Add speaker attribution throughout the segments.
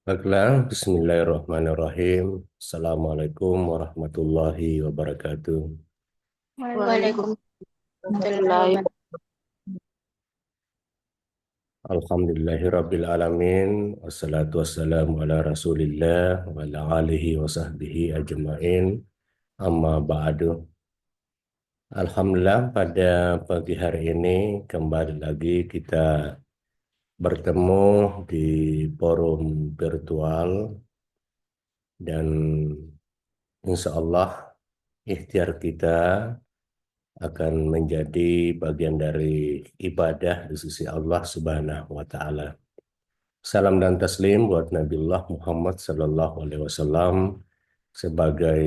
Speaker 1: Baiklah, Bismillahirrahmanirrahim. Assalamualaikum warahmatullahi wabarakatuh.
Speaker 2: Waalaikumsalam warahmatullahi
Speaker 3: Waalaikumsalam.
Speaker 2: wabarakatuh.
Speaker 1: Alhamdulillahirabbil alamin. Wassalatu wassalamu ala Rasulillah wa ala alihi wa sahbihi ajmain. Amma ba'du. Alhamdulillah pada pagi hari ini kembali lagi kita bertemu di forum virtual dan insya Allah ikhtiar kita akan menjadi bagian dari ibadah di sisi Allah Subhanahu wa taala. Salam dan taslim buat Nabiullah Muhammad sallallahu alaihi wasallam sebagai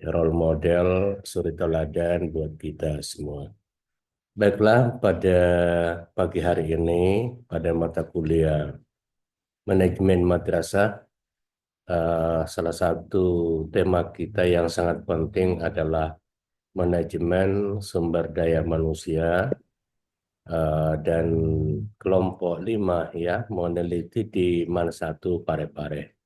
Speaker 1: role model suri teladan buat kita semua. Baiklah, pada pagi hari ini pada mata kuliah manajemen madrasah, salah satu tema kita yang sangat penting adalah manajemen sumber daya manusia. Dan kelompok 5 ya meneliti di MAN 1 Parepare.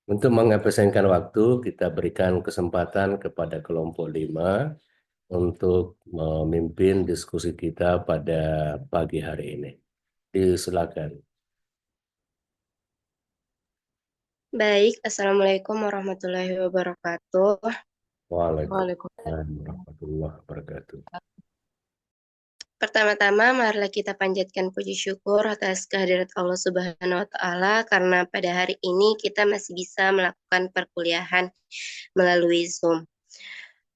Speaker 1: Untuk mengefisienkan waktu, kita berikan kesempatan kepada kelompok 5 untuk memimpin diskusi kita pada pagi hari ini. Silakan.
Speaker 2: Baik, Assalamualaikum warahmatullahi wabarakatuh.
Speaker 3: Waalaikumsalam.
Speaker 1: Waalaikumsalam warahmatullahi wabarakatuh.
Speaker 2: Pertama-tama, marilah kita panjatkan puji syukur atas kehadirat Allah Subhanahu wa Ta'ala, karena pada hari ini kita masih bisa melakukan perkuliahan melalui Zoom.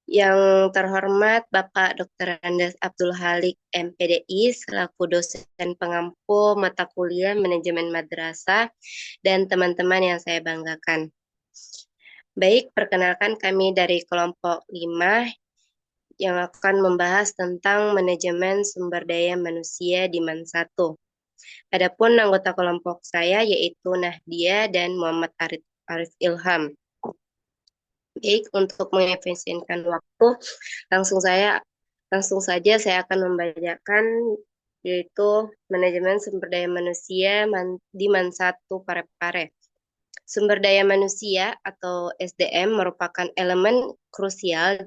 Speaker 2: Yang terhormat Bapak Dr. Andes Abdul Halik MPDI selaku dosen pengampu mata kuliah manajemen madrasah dan teman-teman yang saya banggakan. Baik, perkenalkan kami dari kelompok 5 yang akan membahas tentang manajemen sumber daya manusia di MAN 1. Adapun anggota kelompok saya yaitu Nahdia dan Muhammad Arif Ilham. Baik, untuk mengefisienkan waktu, langsung saja saya akan membacakan yaitu manajemen sumber daya manusia di MAN 1 Parepare. Sumber daya manusia atau SDM merupakan elemen krusial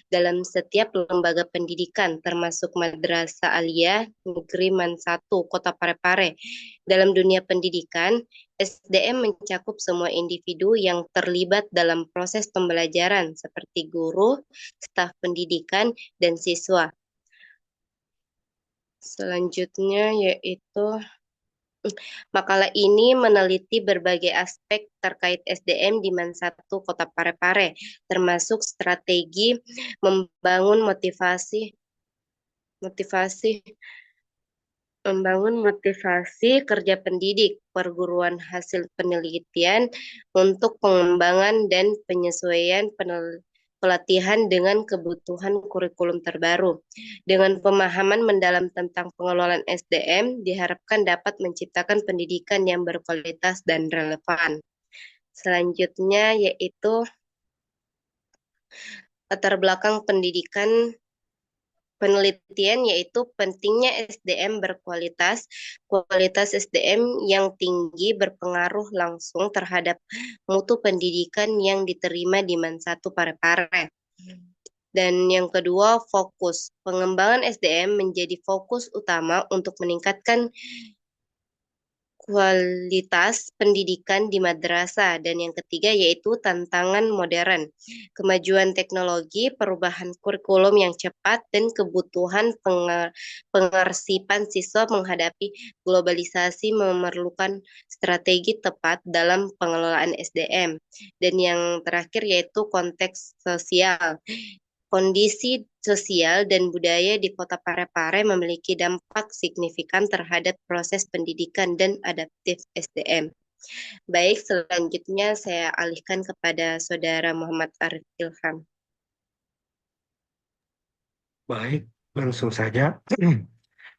Speaker 2: dalam setiap lembaga pendidikan, termasuk Madrasah Aliyah Negeri MAN 1 Kota Parepare. Dalam dunia pendidikan, SDM mencakup semua individu yang terlibat dalam proses pembelajaran, seperti guru, staf pendidikan, dan siswa. Selanjutnya yaitu makalah ini meneliti berbagai aspek terkait SDM di MAN 1 Kota Parepare, termasuk strategi membangun motivasi motivasi motivasi kerja pendidik, perguruan hasil penelitian untuk pengembangan dan penyesuaian pelatihan dengan kebutuhan kurikulum terbaru. Dengan pemahaman mendalam tentang pengelolaan SDM, diharapkan dapat menciptakan pendidikan yang berkualitas dan relevan. Selanjutnya yaitu latar belakang pendidikan penelitian, yaitu pentingnya SDM berkualitas. Kualitas SDM yang tinggi berpengaruh langsung terhadap mutu pendidikan yang diterima di MAN 1 Parepare. Dan yang kedua, fokus. Pengembangan SDM menjadi fokus utama untuk meningkatkan kualitas pendidikan di madrasah. Dan yang ketiga yaitu tantangan modern, kemajuan teknologi, perubahan kurikulum yang cepat, dan kebutuhan pengarsipan siswa menghadapi globalisasi memerlukan strategi tepat dalam pengelolaan SDM. Dan yang terakhir yaitu konteks sosial. Kondisi sosial dan budaya di Kota Parepare memiliki dampak signifikan terhadap proses pendidikan dan adaptif SDM. Baik, selanjutnya saya alihkan kepada Saudara Muhammad Arif Ilham.
Speaker 3: Baik, langsung saja.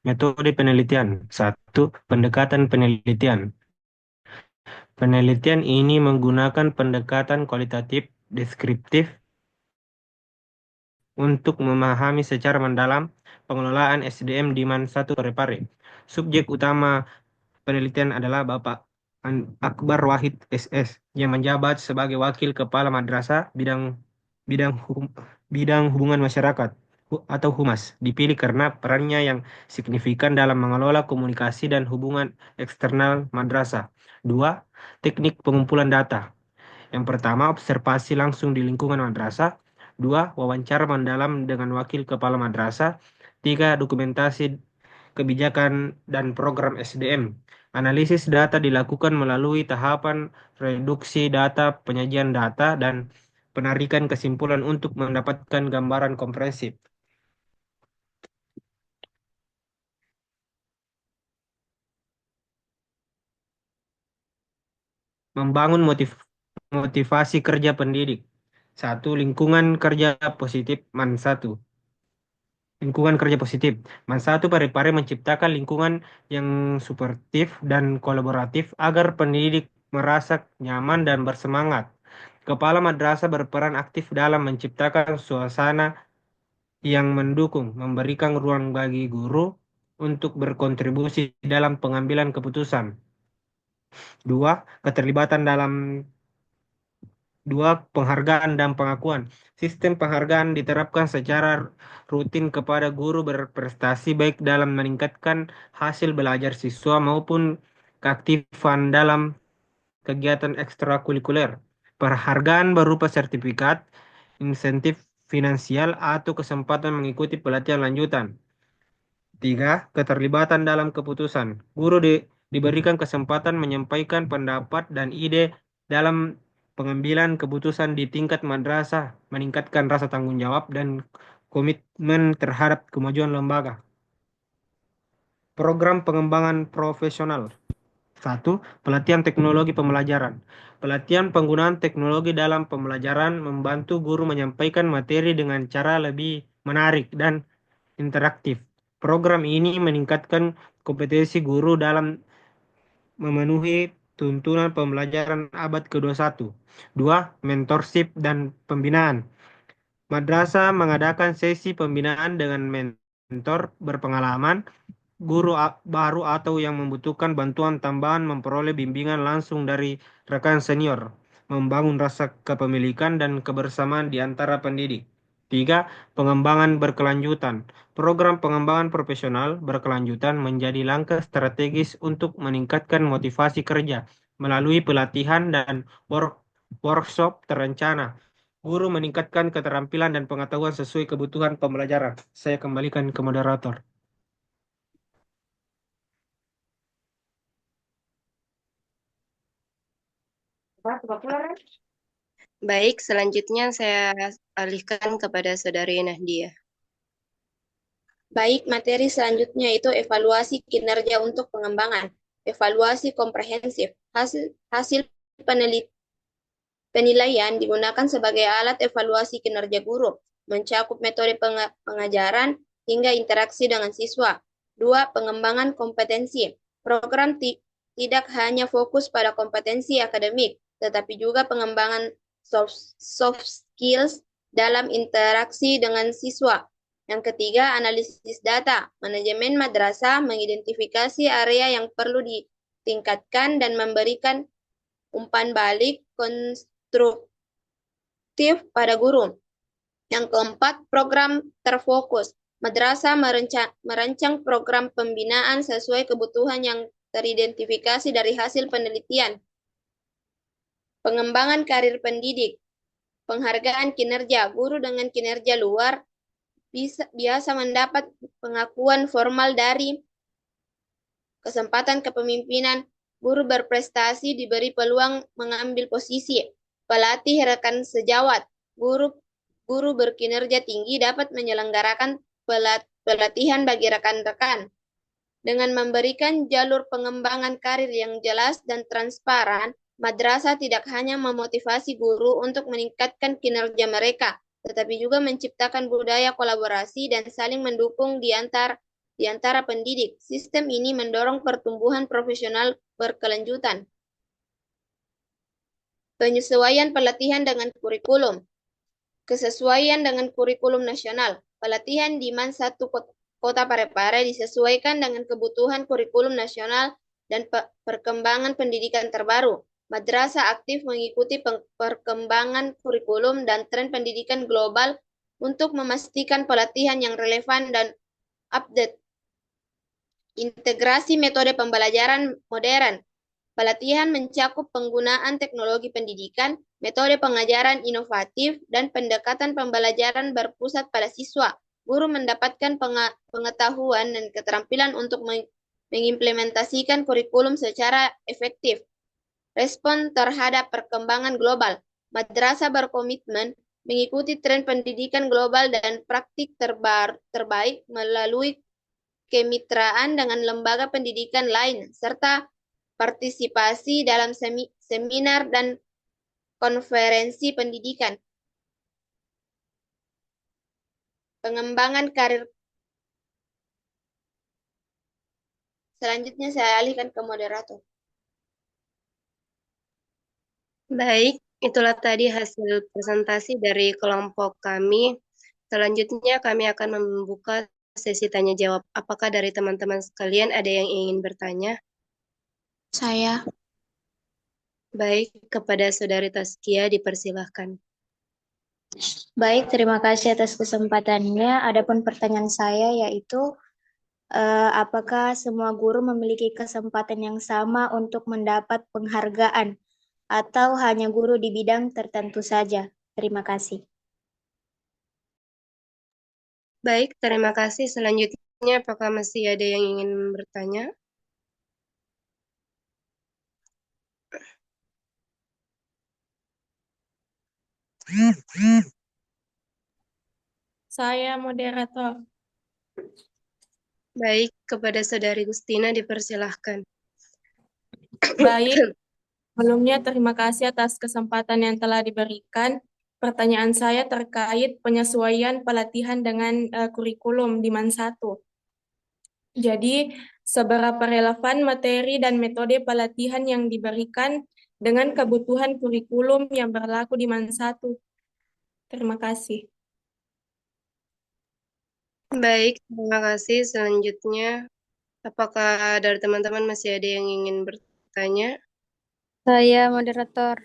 Speaker 3: Metode penelitian. Satu, pendekatan penelitian. Penelitian ini menggunakan pendekatan kualitatif deskriptif untuk memahami secara mendalam pengelolaan SDM di MAN 1 Parepare. Subjek utama penelitian adalah Bapak Akbar Wahid SS yang menjabat sebagai Wakil Kepala Madrasah bidang hum- bidang hubungan masyarakat atau Humas dipilih karena perannya yang signifikan dalam mengelola komunikasi dan hubungan eksternal madrasah. Dua, teknik pengumpulan data. Yang pertama, observasi langsung di lingkungan madrasah. Dua, wawancara mendalam dengan wakil kepala madrasah. Tiga, dokumentasi kebijakan dan program SDM. Analisis data dilakukan melalui tahapan reduksi data, penyajian data, dan penarikan kesimpulan untuk mendapatkan gambaran komprehensif. Membangun motivasi kerja pendidik. Satu, lingkungan kerja positif MAN 1. Lingkungan kerja positif. MAN 1 Parepare menciptakan lingkungan yang suportif dan kolaboratif agar pendidik merasa nyaman dan bersemangat. Kepala madrasah berperan aktif dalam menciptakan suasana yang mendukung, memberikan ruang bagi guru untuk berkontribusi dalam pengambilan keputusan. Dua, keterlibatan dalam Dua, penghargaan dan pengakuan. Sistem penghargaan diterapkan secara rutin kepada guru berprestasi baik dalam meningkatkan hasil belajar siswa maupun keaktifan dalam kegiatan ekstrakurikuler. Penghargaan berupa sertifikat, insentif finansial, atau kesempatan mengikuti pelatihan lanjutan. Tiga, keterlibatan dalam keputusan. Diberikan kesempatan menyampaikan pendapat dan ide dalam pengambilan keputusan di tingkat madrasah, meningkatkan rasa tanggung jawab dan komitmen terhadap kemajuan lembaga. Program pengembangan profesional. Satu, pelatihan teknologi pembelajaran. Pelatihan penggunaan teknologi dalam pembelajaran membantu guru menyampaikan materi dengan cara lebih menarik dan interaktif. Program ini meningkatkan kompetensi guru dalam memenuhi tuntunan pembelajaran abad ke-21. Dua, mentorship dan pembinaan. Madrasah mengadakan sesi pembinaan dengan mentor berpengalaman. Guru baru atau yang membutuhkan bantuan tambahan memperoleh bimbingan langsung dari rekan senior, membangun rasa kepemilikan dan kebersamaan di antara pendidik. Tiga, pengembangan berkelanjutan. Program pengembangan profesional berkelanjutan menjadi langkah strategis untuk meningkatkan motivasi kerja melalui pelatihan dan workshop terencana. Guru meningkatkan keterampilan dan pengetahuan sesuai kebutuhan pembelajaran. Saya kembalikan ke moderator.
Speaker 2: Baik, selanjutnya saya alihkan kepada Saudari Nahdia.
Speaker 4: Baik, materi selanjutnya itu evaluasi kinerja untuk pengembangan. Evaluasi komprehensif. Hasil penilaian digunakan sebagai alat evaluasi kinerja guru, mencakup metode pengajaran hingga interaksi dengan siswa. Dua, pengembangan kompetensi. Program tidak hanya fokus pada kompetensi akademik, tetapi juga pengembangan soft skills dalam interaksi dengan siswa. Yang ketiga, analisis data. Manajemen madrasah mengidentifikasi area yang perlu ditingkatkan dan memberikan umpan balik konstruktif pada guru. Yang keempat, program terfokus. Madrasah merancang program pembinaan sesuai kebutuhan yang teridentifikasi dari hasil penelitian. Pengembangan karir pendidik. Penghargaan kinerja. Guru dengan kinerja luar biasa mendapat pengakuan formal dari kesempatan kepemimpinan. Guru berprestasi diberi peluang mengambil posisi. Pelatih rekan sejawat. Guru berkinerja tinggi dapat menyelenggarakan pelatihan bagi rekan-rekan. Dengan memberikan jalur pengembangan karir yang jelas dan transparan, madrasah tidak hanya memotivasi guru untuk meningkatkan kinerja mereka, tetapi juga menciptakan budaya kolaborasi dan saling mendukung di antara pendidik. Sistem ini mendorong pertumbuhan profesional berkelanjutan. Penyesuaian pelatihan dengan kurikulum. Kesesuaian dengan kurikulum nasional. Pelatihan di MAN 1 Kota Parepare disesuaikan dengan kebutuhan kurikulum nasional dan perkembangan pendidikan terbaru. Madrasah aktif mengikuti perkembangan kurikulum dan tren pendidikan global untuk memastikan pelatihan yang relevan dan update. Integrasi metode pembelajaran modern. Pelatihan mencakup penggunaan teknologi pendidikan, metode pengajaran inovatif, dan pendekatan pembelajaran berpusat pada siswa. Guru mendapatkan pengetahuan dan keterampilan untuk mengimplementasikan kurikulum secara efektif. Respon terhadap perkembangan global. Madrasah berkomitmen mengikuti tren pendidikan global dan praktik terbaik melalui kemitraan dengan lembaga pendidikan lain, serta partisipasi dalam seminar dan konferensi pendidikan. Pengembangan karir. Selanjutnya saya alihkan ke moderator.
Speaker 2: Baik, itulah tadi hasil presentasi dari kelompok kami. Selanjutnya kami akan membuka sesi tanya jawab. Apakah dari teman-teman sekalian ada yang ingin bertanya?
Speaker 5: Saya.
Speaker 2: Baik, kepada Saudari Taskia dipersilahkan.
Speaker 5: Baik, terima kasih atas kesempatannya. Adapun pertanyaan saya yaitu, apakah semua guru memiliki kesempatan yang sama untuk mendapat penghargaan atau hanya guru di bidang tertentu saja? Terima kasih.
Speaker 2: Baik, terima kasih. Selanjutnya, apakah masih ada yang ingin bertanya?
Speaker 6: Saya moderator.
Speaker 2: Baik, kepada Saudari Gustina dipersilahkan.
Speaker 6: Baik, sebelumnya terima kasih atas kesempatan yang telah diberikan. Pertanyaan saya terkait penyesuaian pelatihan dengan kurikulum di MAN 1. Jadi, seberapa relevan materi dan metode pelatihan yang diberikan dengan kebutuhan kurikulum yang berlaku di MAN 1? Terima kasih.
Speaker 2: Baik, terima kasih. Selanjutnya, apakah dari teman-teman masih ada yang ingin bertanya?
Speaker 5: Saya moderator.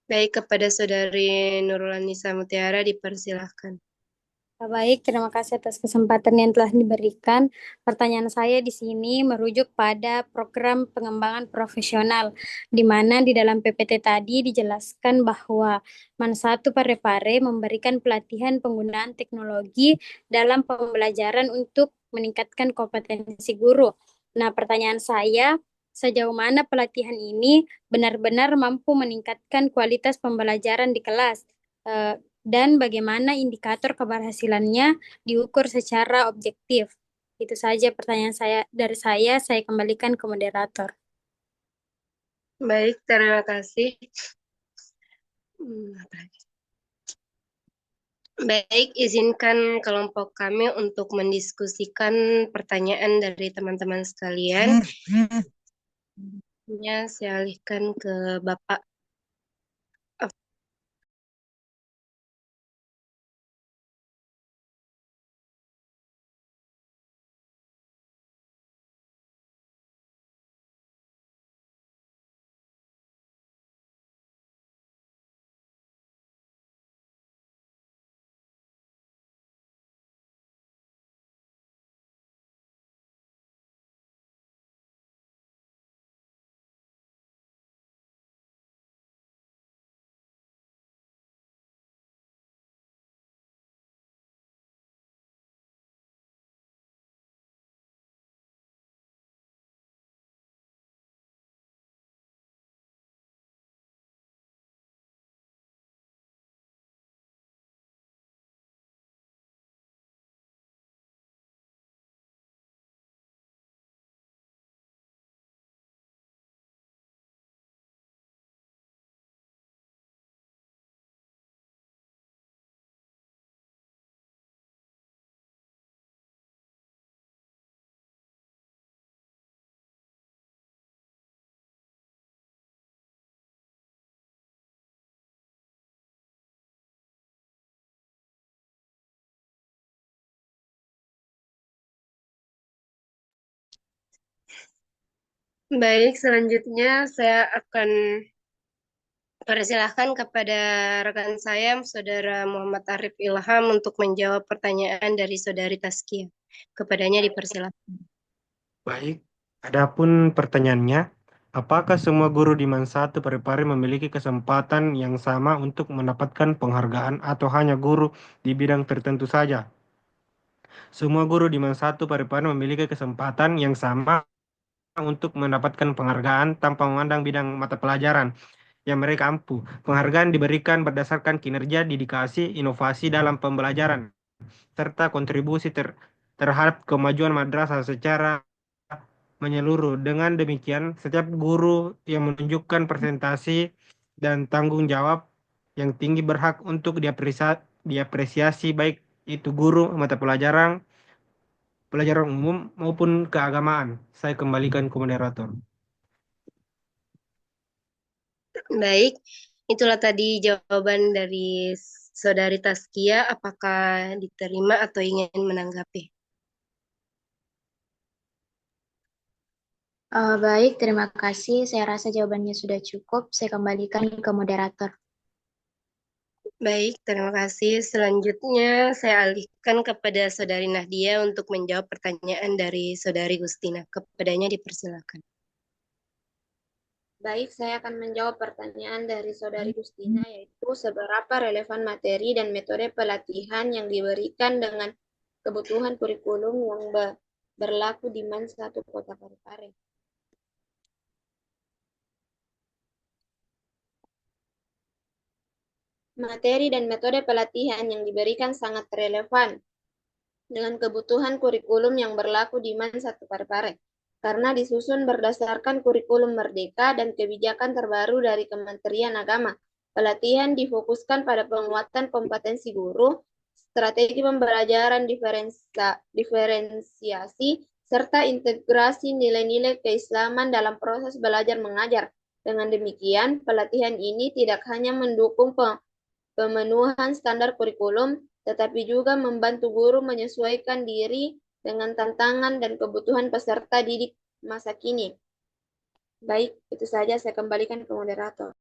Speaker 2: Baik, kepada Saudari Nurlanisa Mutiara dipersilahkan.
Speaker 5: Baik, terima kasih atas kesempatan yang telah diberikan. Pertanyaan saya di sini merujuk pada program pengembangan profesional, di mana di dalam PPT tadi dijelaskan bahwa MAN 1 Parepare memberikan pelatihan penggunaan teknologi dalam pembelajaran untuk meningkatkan kompetensi guru. Nah, pertanyaan saya, sejauh mana pelatihan ini benar-benar mampu meningkatkan kualitas pembelajaran di kelas? Dan bagaimana indikator keberhasilannya diukur secara objektif. Itu saja pertanyaan saya dari saya kembalikan ke moderator.
Speaker 2: Baik, terima kasih. Baik, izinkan kelompok kami untuk mendiskusikan pertanyaan dari teman-teman sekalian. Saya alihkan ke Bapak Baik, selanjutnya saya akan persilahkan kepada rekan saya, Saudara Muhammad Arif Ilham, untuk menjawab pertanyaan dari Saudari Taskia. Kepadanya dipersilahkan.
Speaker 3: Baik, adapun pertanyaannya, apakah semua guru di Man 1 Parepare memiliki kesempatan yang sama untuk mendapatkan penghargaan atau hanya guru di bidang tertentu saja? Semua guru di Man 1 Parepare memiliki kesempatan yang sama untuk mendapatkan penghargaan tanpa memandang bidang mata pelajaran yang mereka ampu. Penghargaan diberikan berdasarkan kinerja, dedikasi, inovasi dalam pembelajaran, serta kontribusi terhadap kemajuan madrasah secara menyeluruh. Dengan demikian, setiap guru yang menunjukkan presentasi dan tanggung jawab yang tinggi berhak untuk diapresiasi baik itu guru mata pelajaran umum maupun keagamaan. Saya kembalikan ke moderator.
Speaker 2: Baik, itulah tadi jawaban dari Saudari Taskia. Apakah diterima atau ingin menanggapi?
Speaker 4: Baik, terima kasih. Saya rasa jawabannya sudah cukup. Saya kembalikan ke moderator.
Speaker 2: Baik, terima kasih. Selanjutnya saya alihkan kepada Saudari Nahdia untuk menjawab pertanyaan dari Saudari Gustina. Kepadanya dipersilakan.
Speaker 4: Baik, saya akan menjawab pertanyaan dari Saudari Gustina, yaitu seberapa relevan materi dan metode pelatihan yang diberikan dengan kebutuhan kurikulum yang berlaku di Man 1 Kota Parepare. Materi dan metode pelatihan yang diberikan sangat relevan dengan kebutuhan kurikulum yang berlaku di Man 1 Parepare, karena disusun berdasarkan kurikulum merdeka dan kebijakan terbaru dari Kementerian Agama. Pelatihan difokuskan pada penguatan kompetensi guru, strategi pembelajaran diferensiasi, serta integrasi nilai-nilai keislaman dalam proses belajar mengajar. Dengan demikian, pelatihan ini tidak hanya mendukung pemenuhan standar kurikulum, tetapi juga membantu guru menyesuaikan diri dengan tantangan dan kebutuhan peserta didik masa kini. Baik, itu saja saya kembalikan ke moderator.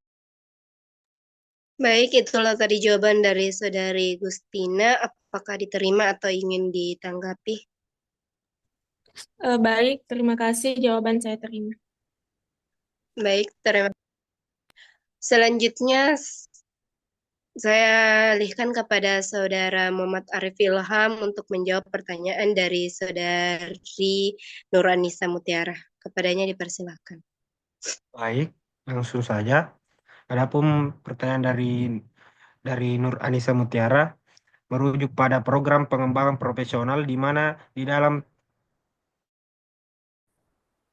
Speaker 2: Baik, itulah tadi jawaban dari Saudari Gustina. Apakah diterima atau ingin ditanggapi?
Speaker 6: Baik, terima kasih. Jawaban saya terima.
Speaker 2: Baik, terima kasih. Selanjutnya saya alihkan kepada Saudara Muhammad Arif Ilham untuk menjawab pertanyaan dari Saudari Nuranisa Mutiara. Kepadanya dipersilakan.
Speaker 3: Baik, langsung saja. Adapun pertanyaan dari Nur Anissa Mutiara merujuk pada program pengembangan profesional di mana di dalam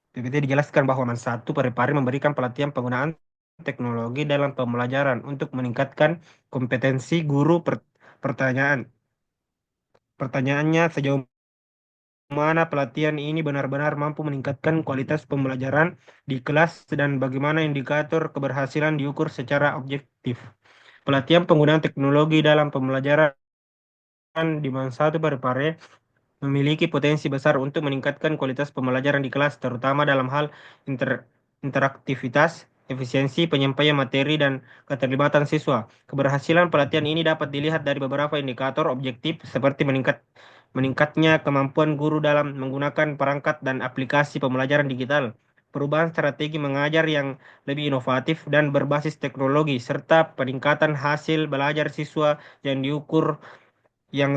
Speaker 3: PPT dijelaskan bahwa Man 1 Parepare memberikan pelatihan penggunaan teknologi dalam pembelajaran untuk meningkatkan kompetensi guru. Pertanyaannya, sejauh mana pelatihan ini benar-benar mampu meningkatkan kualitas pembelajaran di kelas dan bagaimana indikator keberhasilan diukur secara objektif. Pelatihan penggunaan teknologi dalam pembelajaran di Man 1 Parepare memiliki potensi besar untuk meningkatkan kualitas pembelajaran di kelas, terutama dalam hal interaktivitas, efisiensi penyampaian materi, dan keterlibatan siswa. Keberhasilan pelatihan ini dapat dilihat dari beberapa indikator objektif seperti meningkatnya kemampuan guru dalam menggunakan perangkat dan aplikasi pembelajaran digital, perubahan strategi mengajar yang lebih inovatif dan berbasis teknologi, serta peningkatan hasil belajar siswa yang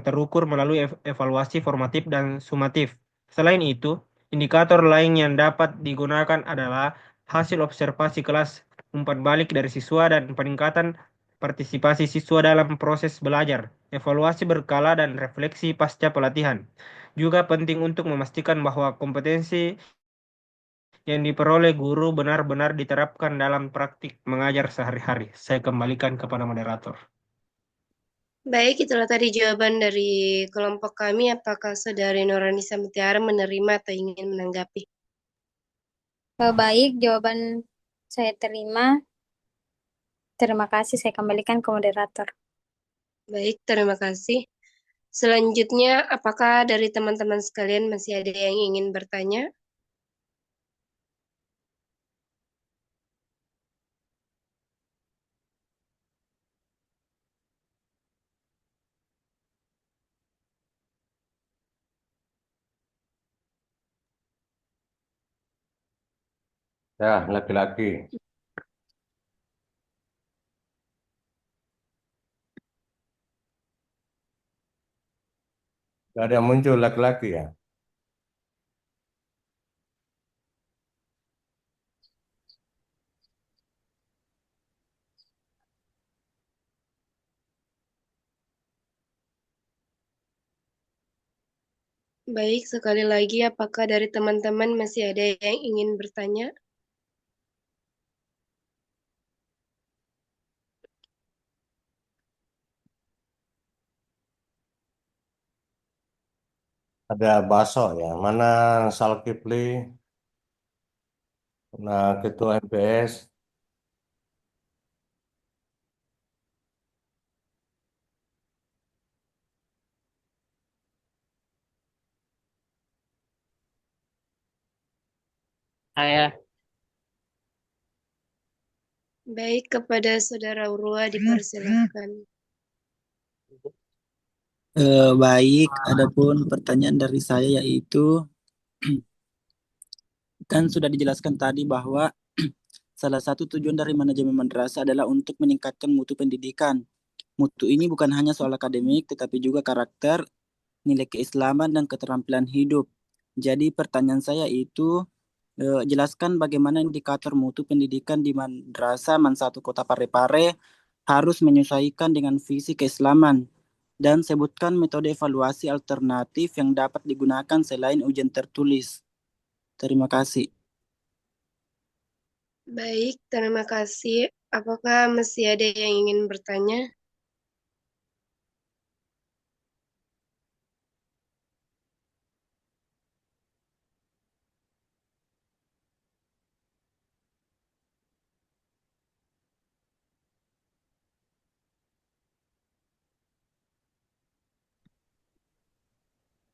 Speaker 3: terukur melalui evaluasi formatif dan sumatif. Selain itu, indikator lain yang dapat digunakan adalah hasil observasi kelas, umpan balik dari siswa, dan peningkatan partisipasi siswa dalam proses belajar, evaluasi berkala, dan refleksi pasca pelatihan. Juga penting untuk memastikan bahwa kompetensi yang diperoleh guru benar-benar diterapkan dalam praktik mengajar sehari-hari. Saya kembalikan kepada moderator.
Speaker 2: Baik, itulah tadi jawaban dari kelompok kami. Apakah Saudari Nuranisa Mutiara menerima atau ingin menanggapi?
Speaker 5: Baik, jawaban saya terima. Terima kasih, saya kembalikan ke moderator.
Speaker 2: Baik, terima kasih. Selanjutnya, apakah dari teman-teman sekalian masih ada yang ingin bertanya?
Speaker 1: Ya, laki-laki. Gak ada yang muncul laki-laki ya.
Speaker 2: Baik, sekali lagi, apakah dari teman-teman masih ada yang ingin bertanya?
Speaker 1: Ada Baso ya. Mana Salkifli? Nah, Ketua MPS.
Speaker 3: Saya.
Speaker 2: Baik, kepada Saudara Urwa dipersilakan.
Speaker 7: Baik, adapun pertanyaan dari saya yaitu kan sudah dijelaskan tadi bahwa salah satu tujuan dari manajemen madrasah adalah untuk meningkatkan mutu pendidikan. Mutu ini bukan hanya soal akademik, tetapi juga karakter, nilai keislaman, dan keterampilan hidup. Jadi pertanyaan saya itu, jelaskan bagaimana indikator mutu pendidikan di Madrasah Man 1 Kota Parepare harus menyesuaikan dengan visi keislaman. Dan sebutkan metode evaluasi alternatif yang dapat digunakan selain ujian tertulis. Terima kasih.
Speaker 2: Baik, terima kasih. Apakah masih ada yang ingin bertanya?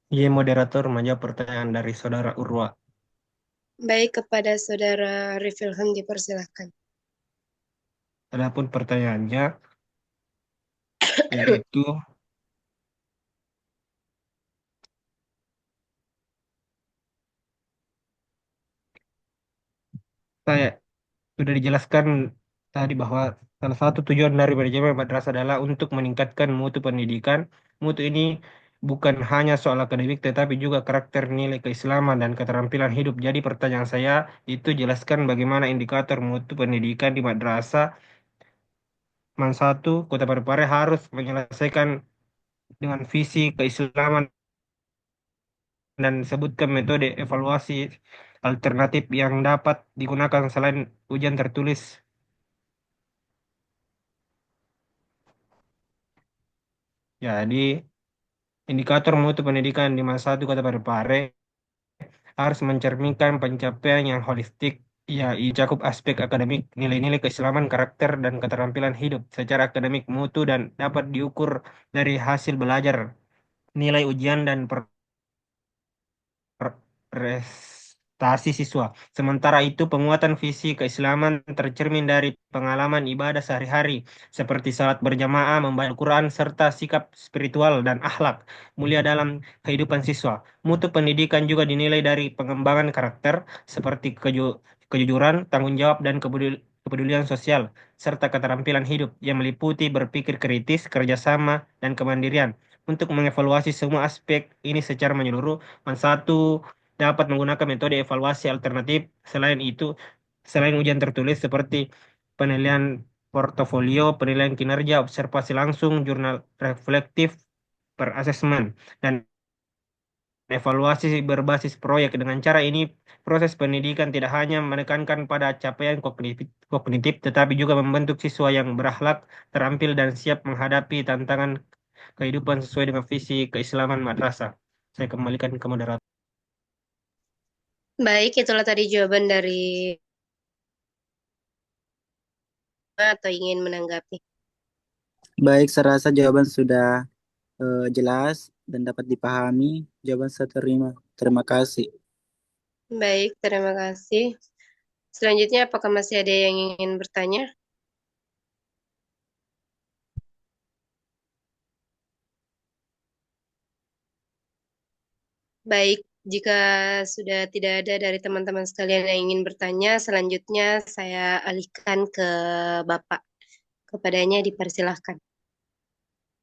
Speaker 3: Iya, moderator menjawab pertanyaan dari Saudara Urwa.
Speaker 2: Baik, kepada Saudara Rifilham dipersilakan.
Speaker 3: Adapun pertanyaannya yaitu saya sudah dijelaskan tadi bahwa salah satu tujuan dari manajemen madrasah adalah untuk meningkatkan mutu pendidikan. Mutu ini bukan hanya soal akademik tetapi juga karakter, nilai keislaman, dan keterampilan hidup. Jadi pertanyaan saya itu jelaskan bagaimana indikator mutu pendidikan di madrasah Man 1 Kota Parepare harus menyelesaikan dengan visi keislaman dan sebutkan metode evaluasi alternatif yang dapat digunakan selain ujian tertulis. Jadi, indikator mutu pendidikan di masa 1 Kota Parepare harus mencerminkan pencapaian yang holistik, yaitu cakup aspek akademik, nilai-nilai keislaman, karakter, dan keterampilan hidup secara akademik mutu dan dapat diukur dari hasil belajar, nilai ujian, dan prestasi siswa. Sementara itu, penguatan visi keislaman tercermin dari pengalaman ibadah sehari-hari, seperti salat berjamaah, membaca Al-Quran, serta sikap spiritual dan akhlak mulia dalam kehidupan siswa. Mutu pendidikan juga dinilai dari pengembangan karakter, seperti kejujuran, tanggung jawab, dan kepedulian sosial, serta keterampilan hidup yang meliputi berpikir kritis, kerjasama, dan kemandirian. Untuk mengevaluasi semua aspek ini secara menyeluruh, Man 1 dapat menggunakan metode evaluasi alternatif. Selain itu, selain ujian tertulis seperti penilaian portofolio, penilaian kinerja, observasi langsung, jurnal reflektif per asesmen, dan evaluasi berbasis proyek. Dengan cara ini, proses pendidikan tidak hanya menekankan pada capaian kognitif, tetapi juga membentuk siswa yang berakhlak, terampil, dan siap menghadapi tantangan kehidupan sesuai dengan visi keislaman madrasah. Saya kembalikan ke moderator.
Speaker 2: Baik, itulah tadi jawaban dari atau ingin menanggapi.
Speaker 7: Baik, saya rasa jawaban sudah jelas dan dapat dipahami. Jawaban saya terima. Terima kasih.
Speaker 2: Baik, terima kasih. Selanjutnya, apakah masih ada yang ingin bertanya? Baik, Jika sudah tidak ada dari teman-teman sekalian yang ingin bertanya, selanjutnya saya alihkan ke Bapak. Kepadanya dipersilahkan.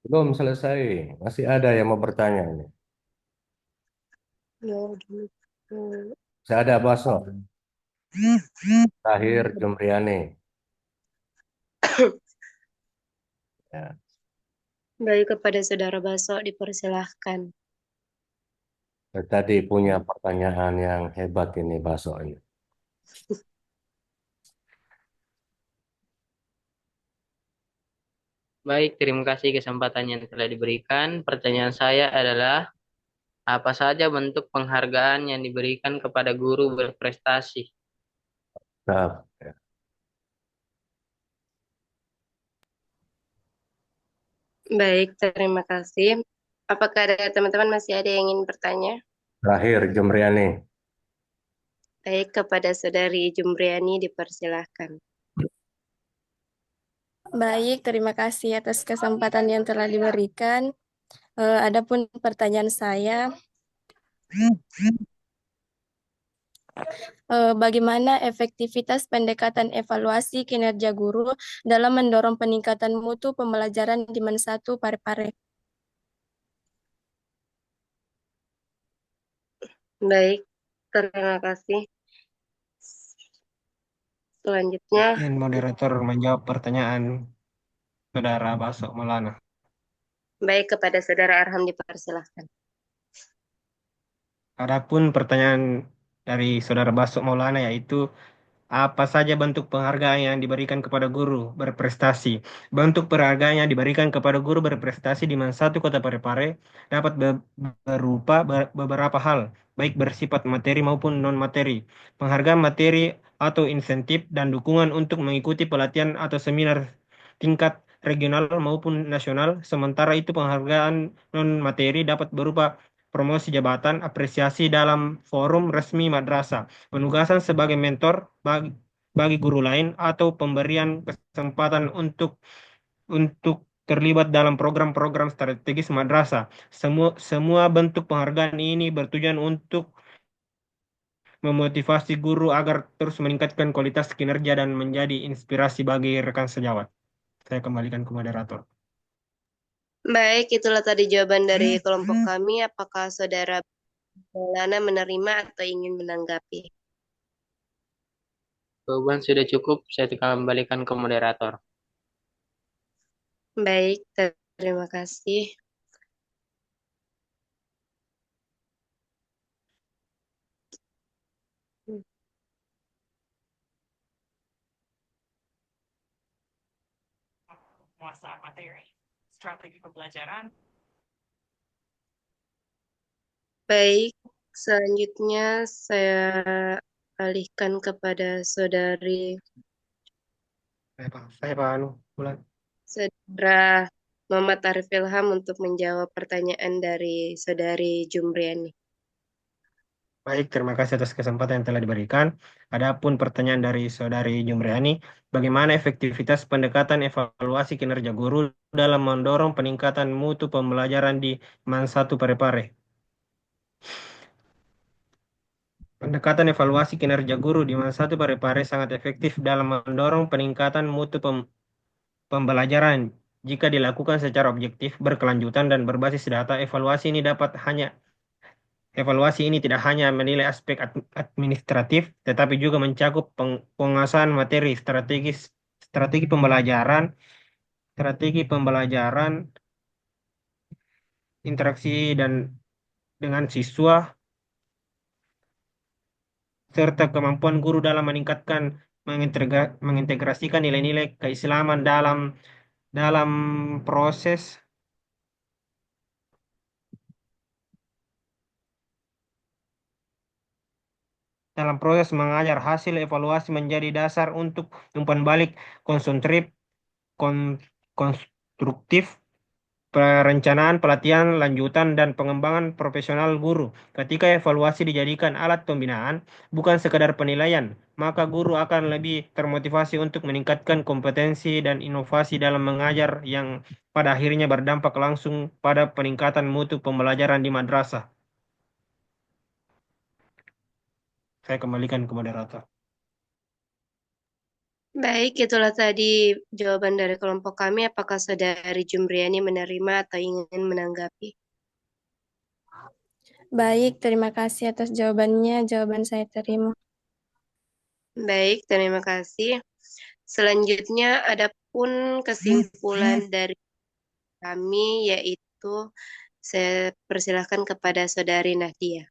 Speaker 1: Belum selesai, masih ada yang mau bertanya ini. Saya ada Baso, Tahir Jumriani. Ya.
Speaker 2: Baik, kepada Saudara Baso dipersilahkan.
Speaker 1: Saya tadi punya pertanyaan yang hebat ini Baso ini.
Speaker 8: Baik, terima kasih kesempatan yang telah diberikan. Pertanyaan saya adalah, apa saja bentuk penghargaan yang diberikan kepada guru berprestasi?
Speaker 1: Nah,
Speaker 2: Baik, terima kasih. Apakah ada teman-teman masih ada yang ingin bertanya?
Speaker 1: Tahir Jumriani.
Speaker 2: Baik, kepada Saudari Jumriani dipersilahkan.
Speaker 9: Baik, terima kasih atas kesempatan yang telah diberikan. Adapun pertanyaan saya, bagaimana efektivitas pendekatan evaluasi kinerja guru dalam mendorong peningkatan mutu pembelajaran di Men 1 Parepare?
Speaker 2: Baik, terima kasih. Selanjutnya,
Speaker 3: Izin moderator menjawab pertanyaan Saudara Baso Maulana.
Speaker 2: baik, kepada Saudara Arham dipersilahkan.
Speaker 3: Adapun pertanyaan dari Saudara Baso Maulana yaitu apa saja bentuk penghargaan yang diberikan kepada guru berprestasi? Bentuk penghargaan yang diberikan kepada guru berprestasi di Men 1 Kota Parepare dapat berupa beberapa hal, baik bersifat materi maupun non-materi. Penghargaan materi atau insentif dan dukungan untuk mengikuti pelatihan atau seminar tingkat regional maupun nasional. Sementara itu penghargaan non-materi dapat berupa promosi jabatan, apresiasi dalam forum resmi madrasah, penugasan sebagai mentor bagi guru lain, atau pemberian kesempatan untuk terlibat dalam program-program strategis madrasah. Semua bentuk penghargaan ini bertujuan untuk memotivasi guru agar terus meningkatkan kualitas kinerja dan menjadi inspirasi bagi rekan sejawat. Saya kembalikan ke moderator.
Speaker 2: Baik, itulah tadi jawaban dari kelompok kami. Apakah Saudara Maulana menerima atau ingin menanggapi?
Speaker 8: Jawaban sudah cukup, saya kembalikan ke moderator.
Speaker 2: Baik, terima kasih.
Speaker 10: Penguasaan materi, strategi pembelajaran.
Speaker 2: Baik, selanjutnya saya alihkan kepada Saudari
Speaker 3: Saya Pak Anu, Bulan.
Speaker 2: Saudara Muhammad Arif Ilham untuk menjawab pertanyaan dari Saudari Jumriani.
Speaker 3: Baik, terima kasih atas kesempatan yang telah diberikan. Adapun pertanyaan dari Saudari Jumriani, bagaimana efektivitas pendekatan evaluasi kinerja guru dalam mendorong peningkatan mutu pembelajaran di Men 1 Parepare? Pendekatan evaluasi kinerja guru di Men 1 Parepare sangat efektif dalam mendorong peningkatan mutu pembelajaran. Jika dilakukan secara objektif, berkelanjutan, dan berbasis data, Evaluasi ini tidak hanya menilai aspek administratif, tetapi juga mencakup penguasaan materi, strategi pembelajaran, interaksi dengan siswa, serta kemampuan guru dalam mengintegrasikan nilai-nilai keislaman dalam proses mengajar. Hasil evaluasi menjadi dasar untuk umpan balik konstruktif, perencanaan pelatihan lanjutan, dan pengembangan profesional guru. Ketika evaluasi dijadikan alat pembinaan, bukan sekadar penilaian, maka guru akan lebih termotivasi untuk meningkatkan kompetensi dan inovasi dalam mengajar yang pada akhirnya berdampak langsung pada peningkatan mutu pembelajaran di madrasah. Saya kembalikan ke moderator.
Speaker 2: Baik, itulah tadi jawaban dari kelompok kami. Apakah Saudari Jumriani menerima atau ingin menanggapi?
Speaker 9: Baik, terima kasih atas jawabannya. Jawaban saya terima.
Speaker 2: Baik, terima kasih. Selanjutnya ada pun kesimpulan dari kami, yaitu saya persilahkan kepada Saudari Nadia.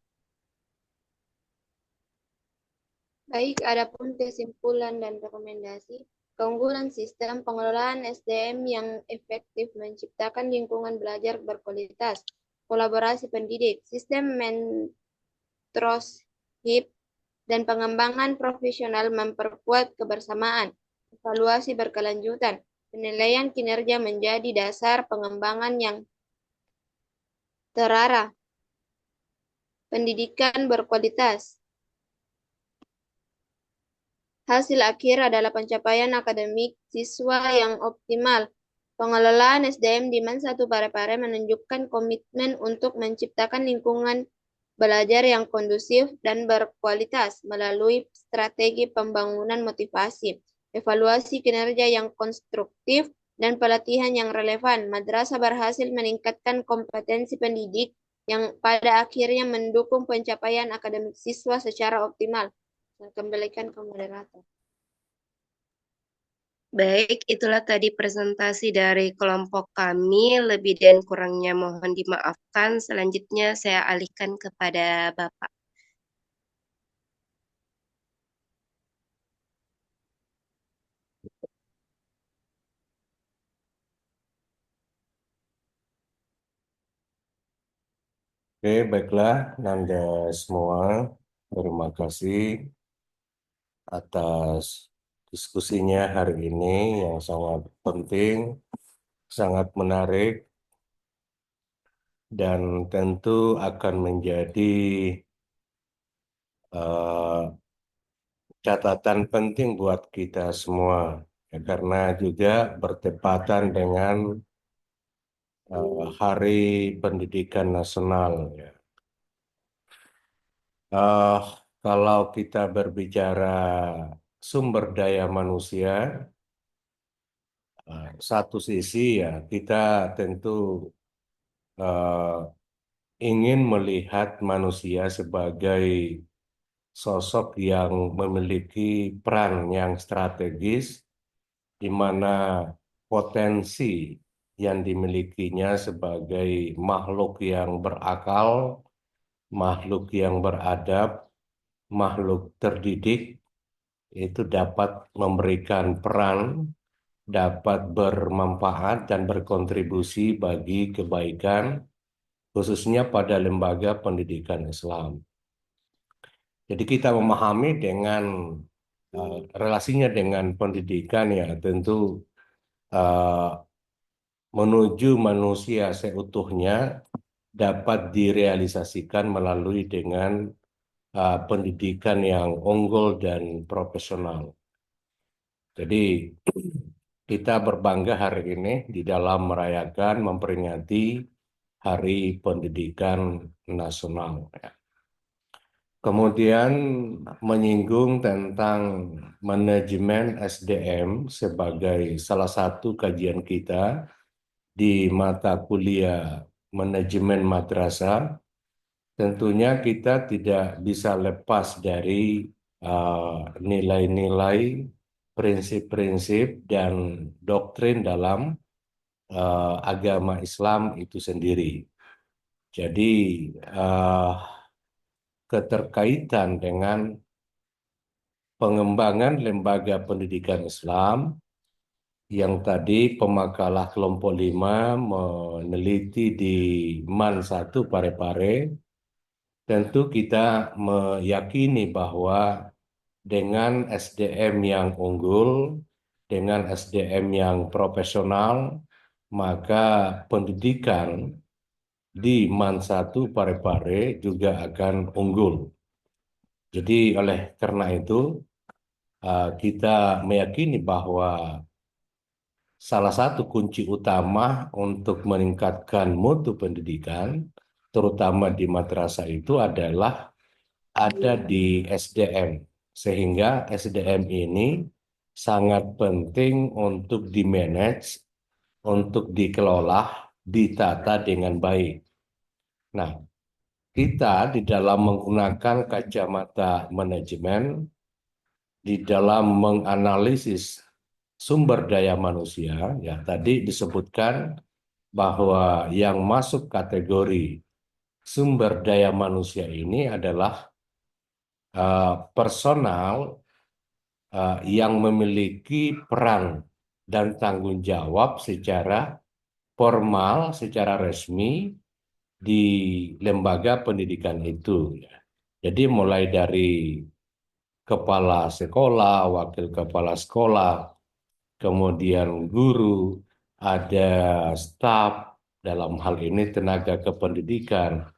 Speaker 4: Baik, adapun kesimpulan dan rekomendasi, keunggulan sistem pengelolaan SDM yang efektif menciptakan lingkungan belajar berkualitas, kolaborasi pendidik, sistem mentorship, dan pengembangan profesional memperkuat kebersamaan, evaluasi berkelanjutan, penilaian kinerja menjadi dasar pengembangan yang terarah, pendidikan berkualitas. Hasil akhir adalah pencapaian akademik siswa yang optimal. Pengelolaan SDM di MAN 1 Parepare menunjukkan komitmen untuk menciptakan lingkungan belajar yang kondusif dan berkualitas melalui strategi pembangunan motivasi, evaluasi kinerja yang konstruktif, dan pelatihan yang relevan. Madrasah berhasil meningkatkan kompetensi pendidik yang pada akhirnya mendukung pencapaian akademik siswa secara optimal. Saya kembalikan ke moderator.
Speaker 2: Baik, itulah tadi presentasi dari kelompok kami. Lebih dan kurangnya mohon dimaafkan. Selanjutnya saya alihkan kepada Bapak.
Speaker 1: Oke, baiklah, Nanda semua. Terima kasih atas diskusinya hari ini yang sangat penting, sangat menarik, dan tentu akan menjadi catatan penting buat kita semua, ya, karena juga bertepatan dengan Hari Pendidikan Nasional. Ya. Eh, Kalau kita berbicara sumber daya manusia, satu sisi ya kita tentu eh, ingin melihat manusia sebagai sosok yang memiliki peran yang strategis, di mana potensi yang dimilikinya sebagai makhluk yang berakal, makhluk yang beradab, makhluk terdidik, itu dapat memberikan peran, dapat bermanfaat dan berkontribusi bagi kebaikan, khususnya pada lembaga pendidikan Islam. Jadi kita memahami dengan relasinya dengan pendidikan ya tentu uh, menuju manusia seutuhnya dapat direalisasikan melalui dengan pendidikan yang unggul dan profesional. Jadi kita berbangga hari ini di dalam merayakan memperingati Hari Pendidikan Nasional. Kemudian menyinggung tentang manajemen SDM sebagai salah satu kajian kita di mata kuliah manajemen madrasah. Tentunya kita tidak bisa lepas dari nilai-nilai, prinsip-prinsip, dan doktrin dalam agama Islam itu sendiri. Jadi keterkaitan dengan pengembangan lembaga pendidikan Islam yang tadi pemakalah kelompok 5 meneliti di MAN 1 Parepare, tentu kita meyakini bahwa dengan SDM yang unggul, dengan SDM yang profesional, maka pendidikan di MAN 1 Parepare juga akan unggul. Jadi oleh karena itu kita meyakini bahwa salah satu kunci utama untuk meningkatkan mutu pendidikan, terutama di madrasah itu adalah ada di SDM, sehingga SDM ini sangat penting untuk di-manage, untuk dikelola, ditata dengan baik. Nah, kita di dalam menggunakan kacamata manajemen, di dalam menganalisis sumber daya manusia, ya tadi disebutkan bahwa yang masuk kategori sumber daya manusia ini adalah personal yang memiliki peran dan tanggung jawab secara formal, secara resmi di lembaga pendidikan itu. Jadi mulai dari kepala sekolah, wakil kepala sekolah, kemudian guru, ada staf, dalam hal ini tenaga kependidikan,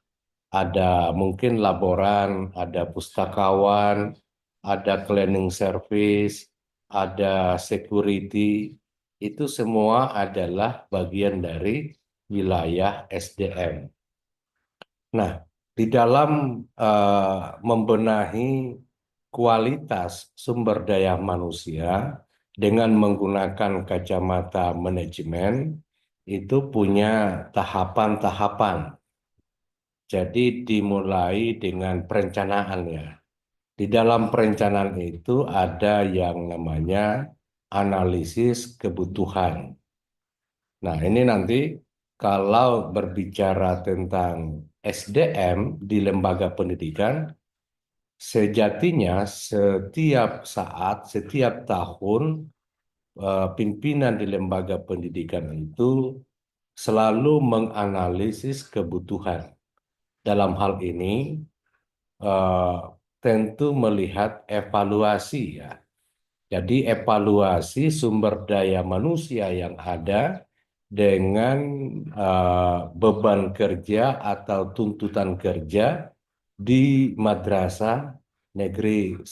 Speaker 1: ada mungkin laboran, ada pustakawan, ada cleaning service, ada security, itu semua adalah bagian dari wilayah SDM. Nah, di dalam membenahi kualitas sumber daya manusia dengan menggunakan kacamata manajemen, itu punya tahapan-tahapan. Jadi dimulai dengan perencanaan ya. Di dalam perencanaan itu ada yang namanya analisis kebutuhan. Nah, ini nanti kalau berbicara tentang SDM di lembaga pendidikan, sejatinya setiap saat, setiap tahun, pimpinan di lembaga pendidikan itu selalu menganalisis kebutuhan. Dalam hal ini, tentu melihat evaluasi ya. Jadi evaluasi sumber daya manusia yang ada dengan beban kerja atau tuntutan kerja di Madrasah Negeri 1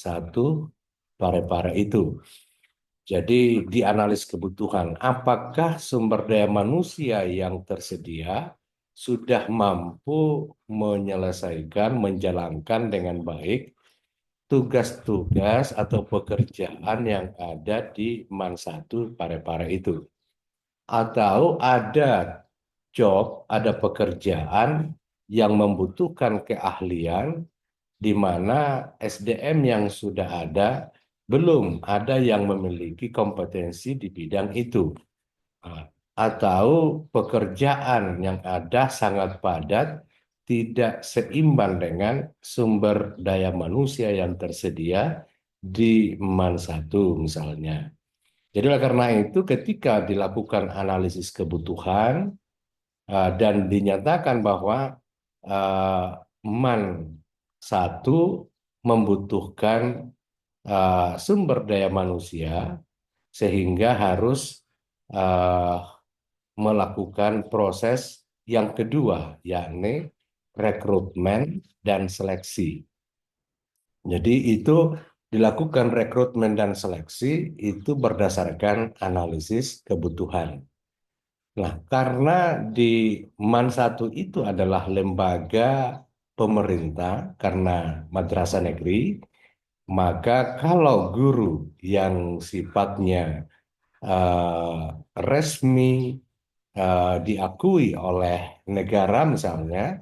Speaker 1: Parepare itu. Jadi dianalisis kebutuhan, apakah sumber daya manusia yang tersedia sudah mampu menyelesaikan, menjalankan dengan baik tugas-tugas atau pekerjaan yang ada di MAN 1 Parepare itu. Atau ada job, ada pekerjaan yang membutuhkan keahlian di mana SDM yang sudah ada belum ada yang memiliki kompetensi di bidang itu. Atau pekerjaan yang ada sangat padat, tidak seimbang dengan sumber daya manusia yang tersedia di MAN 1 misalnya. Jadi karena itu ketika dilakukan analisis kebutuhan dan dinyatakan bahwa MAN 1 membutuhkan sumber daya manusia sehingga harus melakukan proses yang kedua, yakni rekrutmen dan seleksi. Jadi itu dilakukan rekrutmen dan seleksi itu berdasarkan analisis kebutuhan. Nah, karena di MAN 1 itu adalah lembaga pemerintah karena madrasah negeri, maka kalau guru yang sifatnya resmi diakui oleh negara misalnya,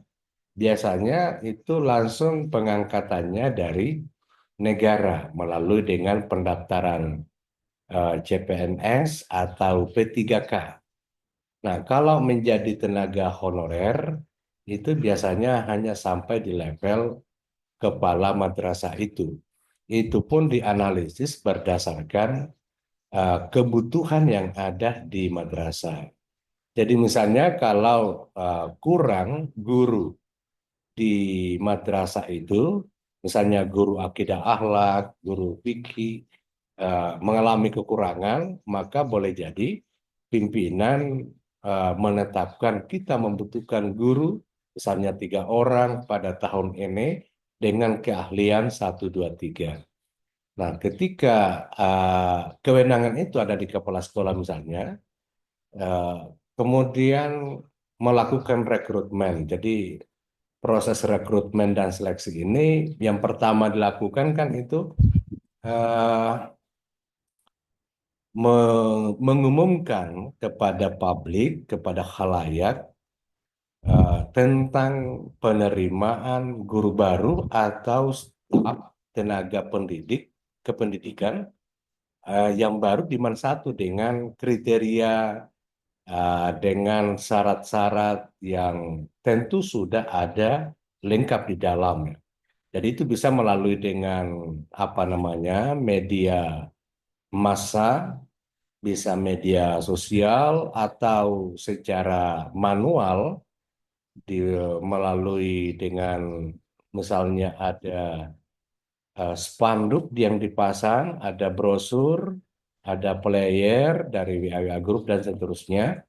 Speaker 1: biasanya itu langsung pengangkatannya dari negara melalui dengan pendaftaran CPNS atau P3K. Nah, kalau menjadi tenaga honorer, itu biasanya hanya sampai di level kepala madrasah itu. Itu pun dianalisis berdasarkan kebutuhan yang ada di madrasah. Jadi misalnya kalau kurang guru di madrasah itu, misalnya guru akidah akhlak, guru fikih, mengalami kekurangan, maka boleh jadi pimpinan menetapkan kita membutuhkan guru, misalnya 3 orang pada tahun ini dengan keahlian 1, 2, 3. Nah, ketika kewenangan itu ada di kepala sekolah misalnya, kemudian melakukan rekrutmen. Jadi proses rekrutmen dan seleksi ini yang pertama dilakukan kan itu eh, mengumumkan kepada publik, kepada khalayak tentang penerimaan guru baru atau staf tenaga pendidik kependidikan yang baru di Man 1 dengan kriteria dengan syarat-syarat yang tentu sudah ada lengkap di dalamnya. Jadi itu bisa melalui dengan apa namanya media massa, bisa media sosial atau secara manual melalui dengan misalnya ada spanduk yang dipasang, ada brosur, ada player dari WA Group dan seterusnya.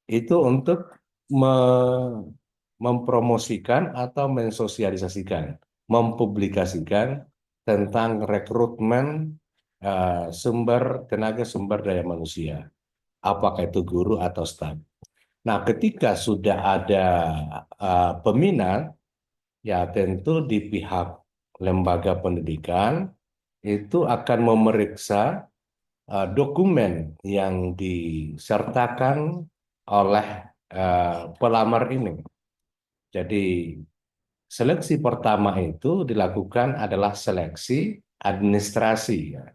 Speaker 1: Itu untuk mempromosikan atau mensosialisasikan, mempublikasikan tentang rekrutmen tenaga sumber daya manusia, apakah itu guru atau staf. Nah, ketika sudah ada peminat, ya tentu di pihak lembaga pendidikan itu akan memeriksa dokumen yang disertakan oleh pelamar ini. Jadi seleksi pertama itu dilakukan adalah seleksi administrasi. Ya.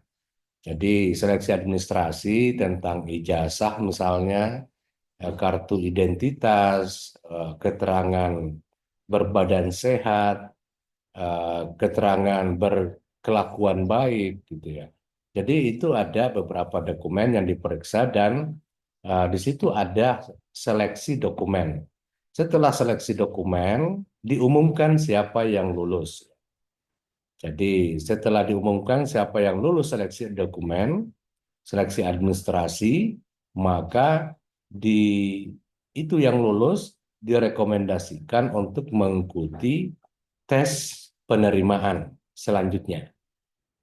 Speaker 1: Jadi seleksi administrasi tentang ijazah misalnya, kartu identitas, keterangan berbadan sehat, keterangan berkelakuan baik gitu ya. Jadi itu ada beberapa dokumen yang diperiksa dan di situ ada seleksi dokumen. Setelah seleksi dokumen, diumumkan siapa yang lulus. Jadi setelah diumumkan siapa yang lulus seleksi dokumen, seleksi administrasi, maka itu yang lulus direkomendasikan untuk mengikuti tes penerimaan selanjutnya.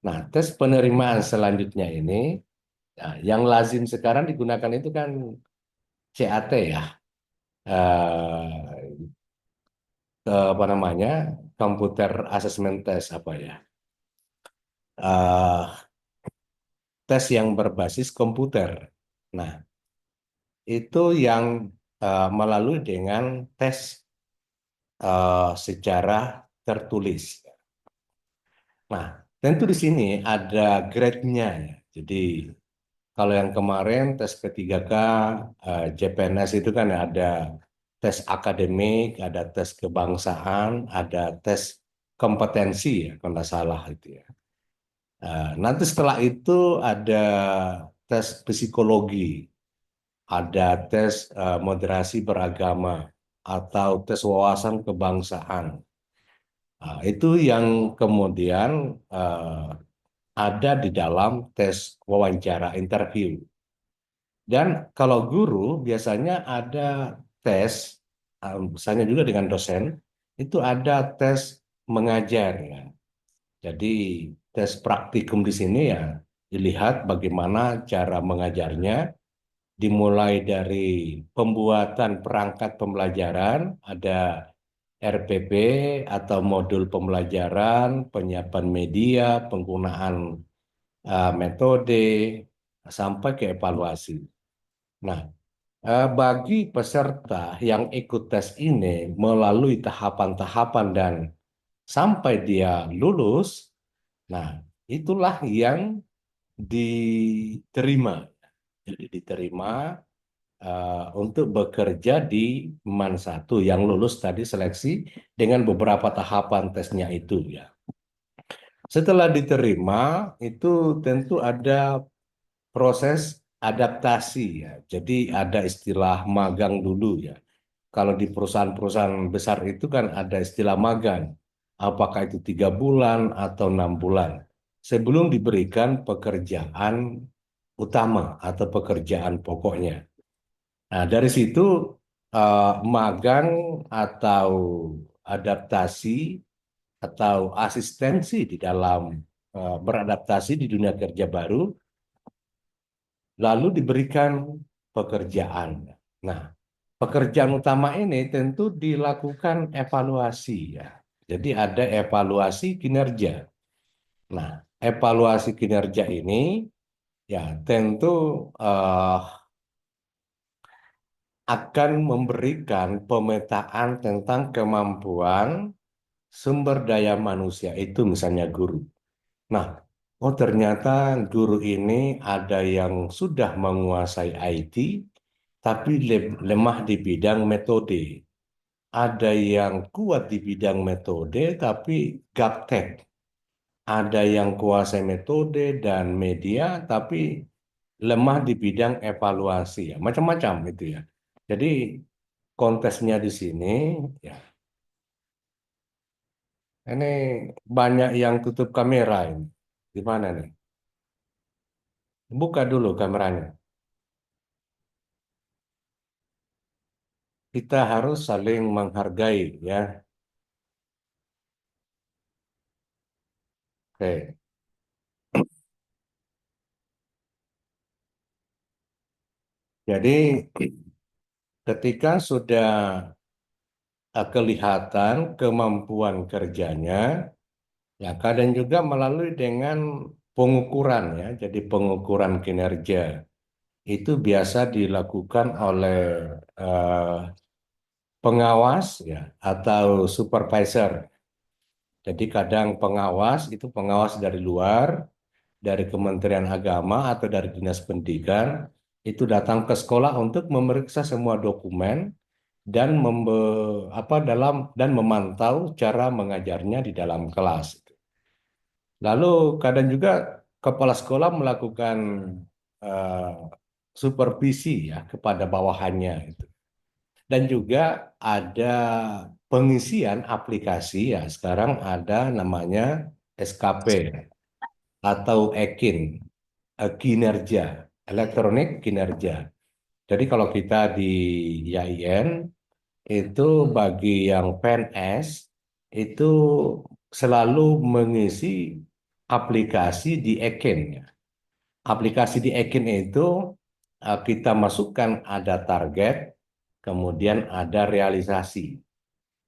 Speaker 1: Nah, tes penerimaan selanjutnya ini, nah, yang lazim sekarang digunakan itu kan CAT ya, apa namanya, Computer Assessment Test apa ya, tes yang berbasis komputer. Nah, itu yang melalui dengan tes secara tertulis. Nah, tentu di sini ada grade-nya ya. Jadi kalau yang kemarin tes P3K, CPNS itu kan ada tes akademik, ada tes kebangsaan, ada tes kompetensi ya, kalau nggak salah itu ya. Nanti setelah itu ada tes psikologi, ada tes moderasi beragama, atau tes wawasan kebangsaan. Nah, itu yang kemudian ada di dalam tes wawancara interview. Dan kalau guru biasanya ada tes, misalnya juga dengan dosen, itu ada tes mengajar ya. Jadi tes praktikum di sini ya dilihat bagaimana cara mengajarnya, dimulai dari pembuatan perangkat pembelajaran, ada RPP atau modul pembelajaran, penyiapan media, penggunaan metode, sampai ke evaluasi. Nah, bagi peserta yang ikut tes ini melalui tahapan-tahapan dan sampai dia lulus, nah itulah yang diterima. Jadi diterima untuk bekerja di Man 1 yang lulus tadi seleksi dengan beberapa tahapan tesnya itu ya. Setelah diterima itu tentu ada proses adaptasi ya. Jadi ada istilah magang dulu ya. Kalau di perusahaan-perusahaan besar itu kan ada istilah magang. Apakah itu 3 bulan atau 6 bulan. Sebelum diberikan pekerjaan utama atau pekerjaan pokoknya. Nah, dari situ magang atau adaptasi atau asistensi di dalam beradaptasi di dunia kerja baru, lalu diberikan pekerjaan. Nah, pekerjaan utama ini tentu dilakukan evaluasi ya. Jadi ada evaluasi kinerja. Nah, evaluasi kinerja ini ya tentu eh, akan memberikan pemetaan tentang kemampuan sumber daya manusia itu misalnya guru. Nah, oh ternyata guru ini ada yang sudah menguasai IT, tapi lemah di bidang metode. Ada yang kuat di bidang metode, tapi gaptek. Ada yang kuasai metode dan media, tapi lemah di bidang evaluasi. Ya. Macam-macam itu ya. Jadi kontesnya di sini, ya ini banyak yang tutup kamera ini. Gimana nih? Buka dulu kameranya. Kita harus saling menghargai ya. Oke. Jadi ketika sudah kelihatan kemampuan kerjanya, ya kadang juga melalui dengan pengukuran ya. Jadi pengukuran kinerja itu biasa dilakukan oleh eh, pengawas ya atau supervisor. Jadi kadang pengawas itu pengawas dari luar, dari Kementerian Agama atau dari Dinas Pendidikan itu datang ke sekolah untuk memeriksa semua dokumen dan memantau cara mengajarnya di dalam kelas. Lalu kadang juga kepala sekolah melakukan eh, supervisi ya kepada bawahannya itu. Dan juga ada pengisian aplikasi ya. Sekarang ada namanya SKP atau EKIN, kinerja, elektronik kinerja. Jadi kalau kita di YIN itu bagi yang PNS itu selalu mengisi aplikasi di EKIN. Ya. Aplikasi di EKIN itu kita masukkan ada target, kemudian ada realisasi.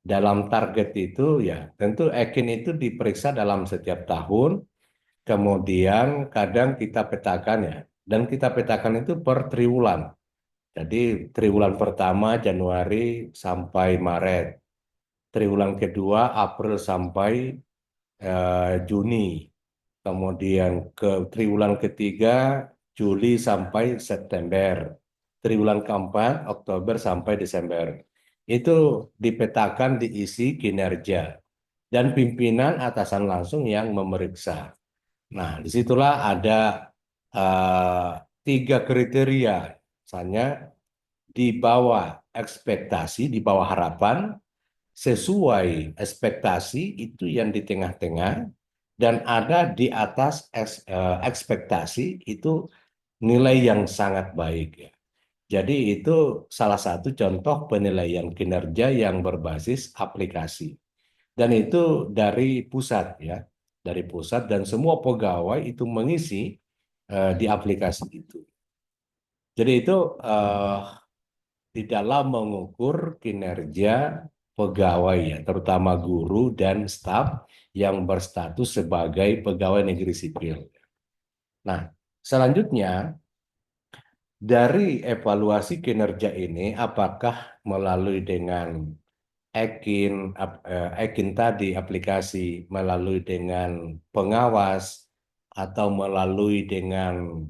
Speaker 1: Dalam target itu ya tentu EKIN itu diperiksa dalam setiap tahun, kemudian kadang kita petakan ya, dan kita petakan itu per triwulan. Jadi triwulan pertama Januari sampai Maret, triwulan kedua April sampai Juni, kemudian ke triwulan ketiga Juli sampai September, triwulan keempat Oktober sampai Desember. Itu dipetakan diisi kinerja dan pimpinan atasan langsung yang memeriksa. Nah, disitulah ada eh, 3 kriteria, misalnya di bawah ekspektasi, di bawah harapan, sesuai ekspektasi itu yang di tengah-tengah, dan ada di atas ekspektasi itu nilai yang sangat baik ya. Jadi itu salah satu contoh penilaian kinerja yang berbasis aplikasi. Dan itu dari pusat ya, dari pusat dan semua pegawai itu mengisi di aplikasi itu. Jadi itu di dalam mengukur kinerja pegawai ya, terutama guru dan staf yang berstatus sebagai pegawai negeri sipil. Nah, selanjutnya dari evaluasi kinerja ini apakah melalui dengan Ekin tadi aplikasi, melalui dengan pengawas atau melalui dengan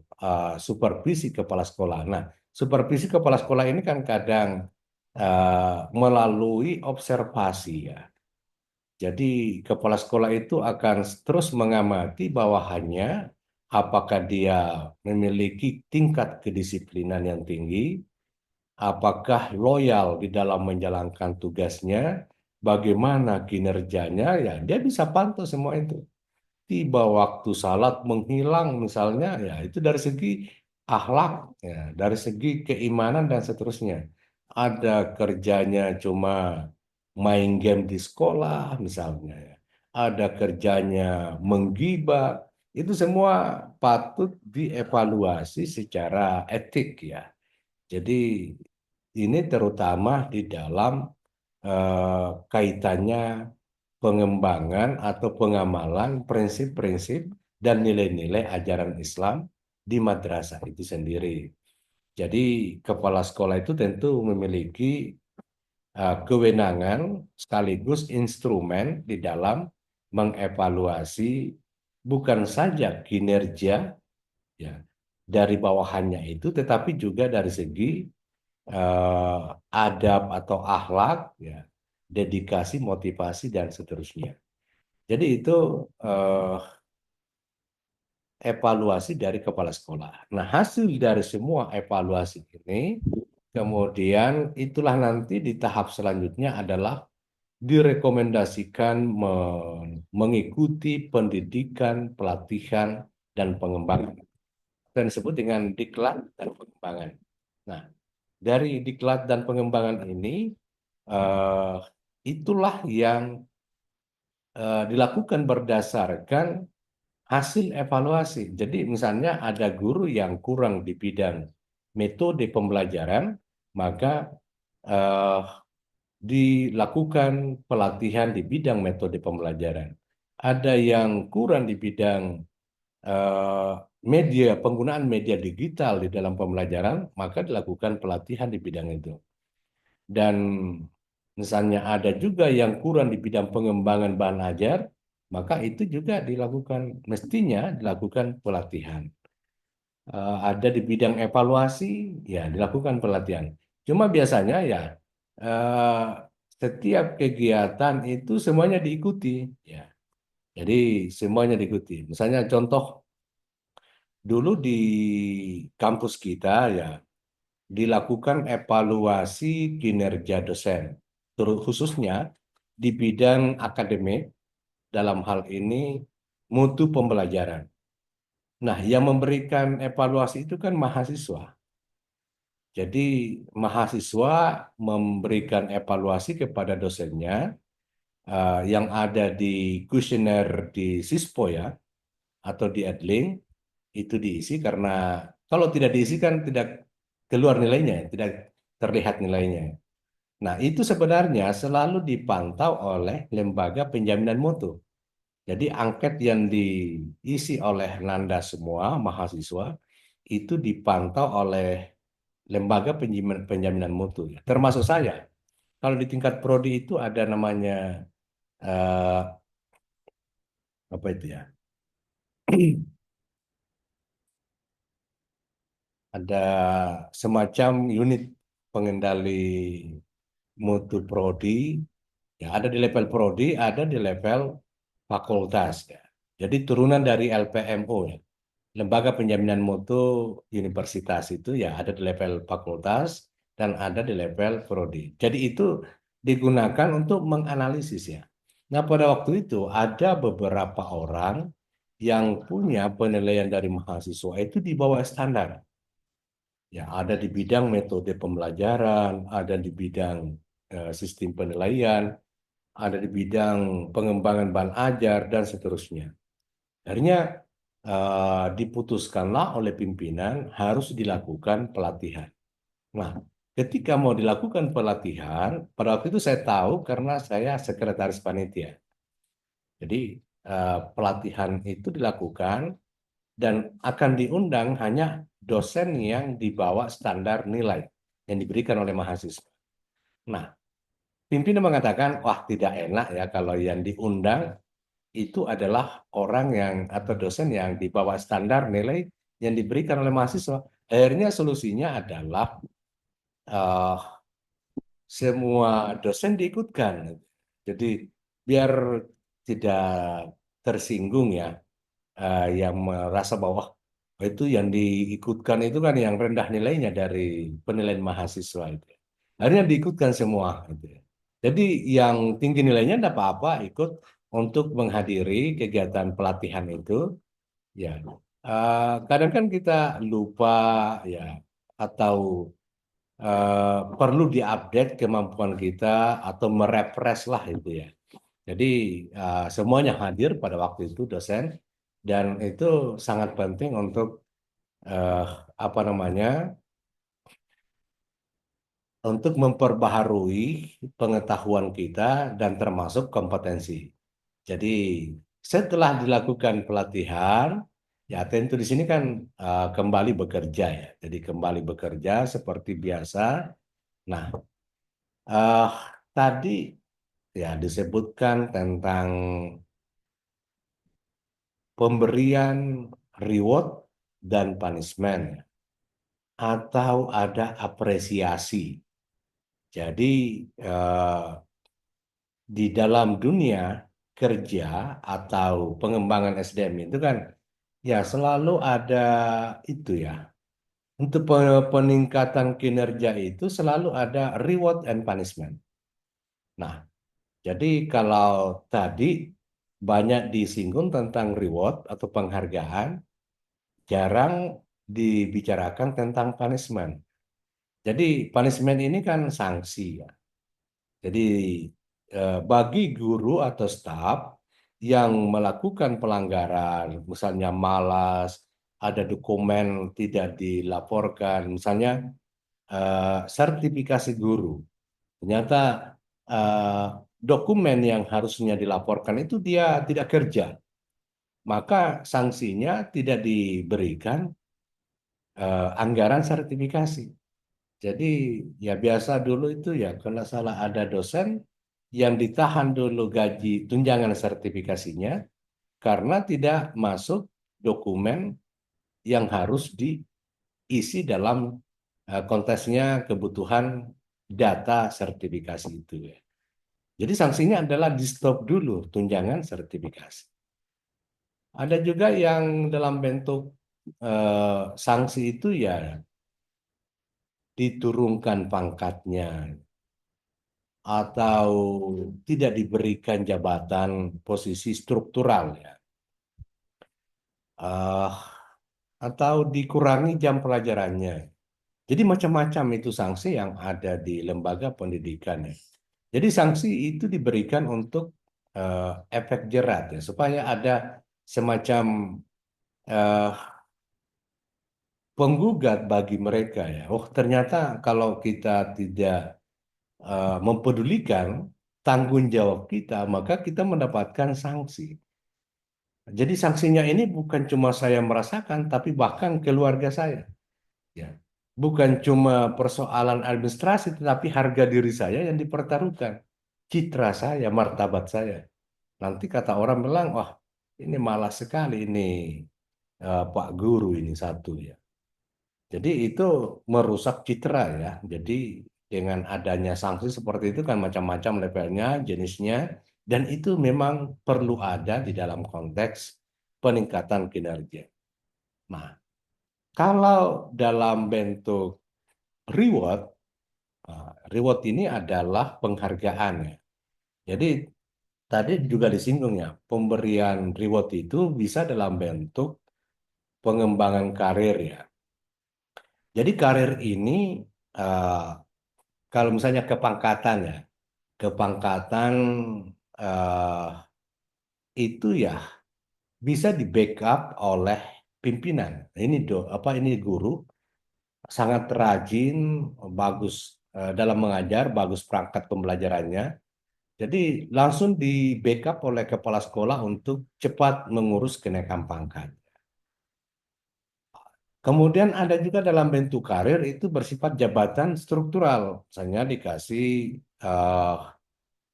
Speaker 1: supervisi kepala sekolah. Nah, supervisi kepala sekolah ini kan kadang melalui observasi ya. Jadi kepala sekolah itu akan terus mengamati bawahannya apakah dia memiliki tingkat kedisiplinan yang tinggi, apakah loyal di dalam menjalankan tugasnya, bagaimana kinerjanya, ya dia bisa pantau semua itu. Tiba waktu salat menghilang misalnya, ya itu dari segi akhlak, ya, dari segi keimanan dan seterusnya. Ada kerjanya cuma main game di sekolah misalnya, ya. Ada kerjanya menggibah, itu semua patut dievaluasi secara etik ya. Jadi ini terutama di dalam kaitannya pengembangan atau pengamalan prinsip-prinsip dan nilai-nilai ajaran Islam di madrasah itu sendiri. Jadi kepala sekolah itu tentu memiliki kewenangan sekaligus instrumen di dalam mengevaluasi bukan saja kinerja ya dari bawahannya itu, tetapi juga dari segi adab atau akhlak, ya, dedikasi, motivasi dan seterusnya. Jadi itu evaluasi dari kepala sekolah. Nah, hasil dari semua evaluasi ini, kemudian itulah nanti di tahap selanjutnya adalah direkomendasikan mengikuti pendidikan, pelatihan, dan pengembangan. Dan disebut dengan diklat dan pengembangan. Nah, dari diklat dan pengembangan ini, itulah yang dilakukan berdasarkan hasil evaluasi. Jadi misalnya ada guru yang kurang di bidang metode pembelajaran, maka dilakukan pelatihan di bidang metode pembelajaran. Ada yang kurang di bidang media, penggunaan media digital di dalam pembelajaran, maka dilakukan pelatihan di bidang itu. Dan misalnya ada juga yang kurang di bidang pengembangan bahan ajar, maka itu juga dilakukan, mestinya dilakukan pelatihan. Ada di bidang evaluasi, ya dilakukan pelatihan. Cuma biasanya ya setiap kegiatan itu semuanya diikuti, ya. Jadi semuanya diikuti. Misalnya contoh dulu di kampus kita ya dilakukan evaluasi kinerja dosen, khususnya di bidang akademik, dalam hal ini mutu pembelajaran. Nah, yang memberikan evaluasi itu kan mahasiswa. Jadi mahasiswa memberikan evaluasi kepada dosennya yang ada di kuesioner di Sispo ya, atau di Edling, itu diisi karena kalau tidak diisi kan tidak keluar nilainya, tidak terlihat nilainya. Nah, itu sebenarnya selalu dipantau oleh lembaga penjaminan mutu. Jadi angket yang diisi oleh Nanda semua mahasiswa itu dipantau oleh lembaga penjaminan mutu, termasuk saya. Kalau di tingkat prodi itu ada namanya apa itu ya? Ada semacam unit pengendali mutu prodi, ya ada di level prodi, ada di level fakultas, ya. Jadi turunan dari LPMO ya. Lembaga Penjaminan Mutu Universitas itu ya ada di level fakultas dan ada di level prodi. Jadi itu digunakan untuk menganalisis ya. Nah, pada waktu itu ada beberapa orang yang punya penilaian dari mahasiswa itu di bawah standar. Ya, ada di bidang metode pembelajaran, ada di bidang sistem penilaian, ada di bidang pengembangan bahan ajar, dan seterusnya. Akhirnya diputuskanlah oleh pimpinan harus dilakukan pelatihan. Nah, ketika mau dilakukan pelatihan, pada waktu itu saya tahu karena saya sekretaris panitia. Jadi pelatihan itu dilakukan dan akan diundang hanya dosen yang dibawa standar nilai yang diberikan oleh mahasiswa. Nah, pimpinan mengatakan, wah tidak enak ya kalau yang diundang itu adalah orang yang atau dosen yang dibawa standar nilai yang diberikan oleh mahasiswa. Akhirnya solusinya adalah semua dosen diikutkan. Jadi biar tidak tersinggung ya, yang merasa bahwa itu yang diikutkan itu kan yang rendah nilainya dari penilaian mahasiswa itu. Akhirnya diikutkan semua. Gitu. Jadi yang tinggi nilainya tidak apa-apa ikut untuk menghadiri kegiatan pelatihan itu. Ya, kadang kan kita lupa ya atau perlu diupdate kemampuan kita atau merefresh lah itu ya. Jadi semuanya hadir pada waktu itu dosen dan itu sangat penting untuk apa namanya untuk memperbaharui pengetahuan kita dan termasuk kompetensi. Jadi setelah dilakukan pelatihan, ya tentu di sini kan kembali bekerja ya. Jadi kembali bekerja seperti biasa. Nah, eh, tadi ya disebutkan tentang pemberian reward dan punishment atau ada apresiasi. Jadi di dalam dunia kerja atau pengembangan SDM itu kan ya selalu ada itu ya. Untuk peningkatan kinerja itu selalu ada reward and punishment. Nah, jadi kalau tadi banyak disinggung tentang reward atau penghargaan, jarang dibicarakan tentang punishment. Jadi punishment ini kan sanksi ya. Jadi bagi guru atau staf yang melakukan pelanggaran, misalnya malas, ada dokumen tidak dilaporkan, misalnya sertifikasi guru, ternyata dokumen yang harusnya dilaporkan itu dia tidak kerja, maka sanksinya tidak diberikan anggaran sertifikasi. Jadi ya biasa dulu itu ya kalau salah ada dosen yang ditahan dulu gaji tunjangan sertifikasinya karena tidak masuk dokumen yang harus diisi dalam konteksnya kebutuhan data sertifikasi itu ya. Jadi sanksinya adalah di stop dulu tunjangan sertifikasi. Ada juga yang dalam bentuk sanksi itu ya diturunkan pangkatnya atau tidak diberikan jabatan posisi struktural ya, atau dikurangi jam pelajarannya. Jadi macam-macam itu sanksi yang ada di lembaga pendidikan ya. Jadi sanksi itu diberikan untuk efek jerat ya, supaya ada semacam penggugat bagi mereka ya. Oh ternyata kalau kita tidak mempedulikan tanggung jawab kita, maka kita mendapatkan sanksi. Jadi sanksinya ini bukan cuma saya merasakan, tapi bahkan keluarga saya. Ya. Bukan cuma persoalan administrasi, tetapi harga diri saya yang dipertaruhkan. Citra saya, martabat saya. Nanti kata orang bilang, wah ini malas sekali ini Pak Guru ini satu ya. Jadi itu merusak citra ya. Jadi dengan adanya sanksi seperti itu kan macam-macam levelnya, jenisnya, dan itu memang perlu ada di dalam konteks peningkatan kinerja. Nah, kalau dalam bentuk reward, reward ini adalah penghargaan ya. Jadi tadi juga disinggung ya, pemberian reward itu bisa dalam bentuk pengembangan karir ya. Jadi karir ini kalau misalnya kepangkatan ya, kepangkatan itu ya bisa di backup oleh pimpinan. Ini guru sangat rajin, bagus dalam mengajar, bagus perangkat pembelajarannya. Jadi langsung di backup oleh kepala sekolah untuk cepat mengurus kenaikan pangkat. Kemudian ada juga dalam bentuk karir itu bersifat jabatan struktural. Misalnya dikasih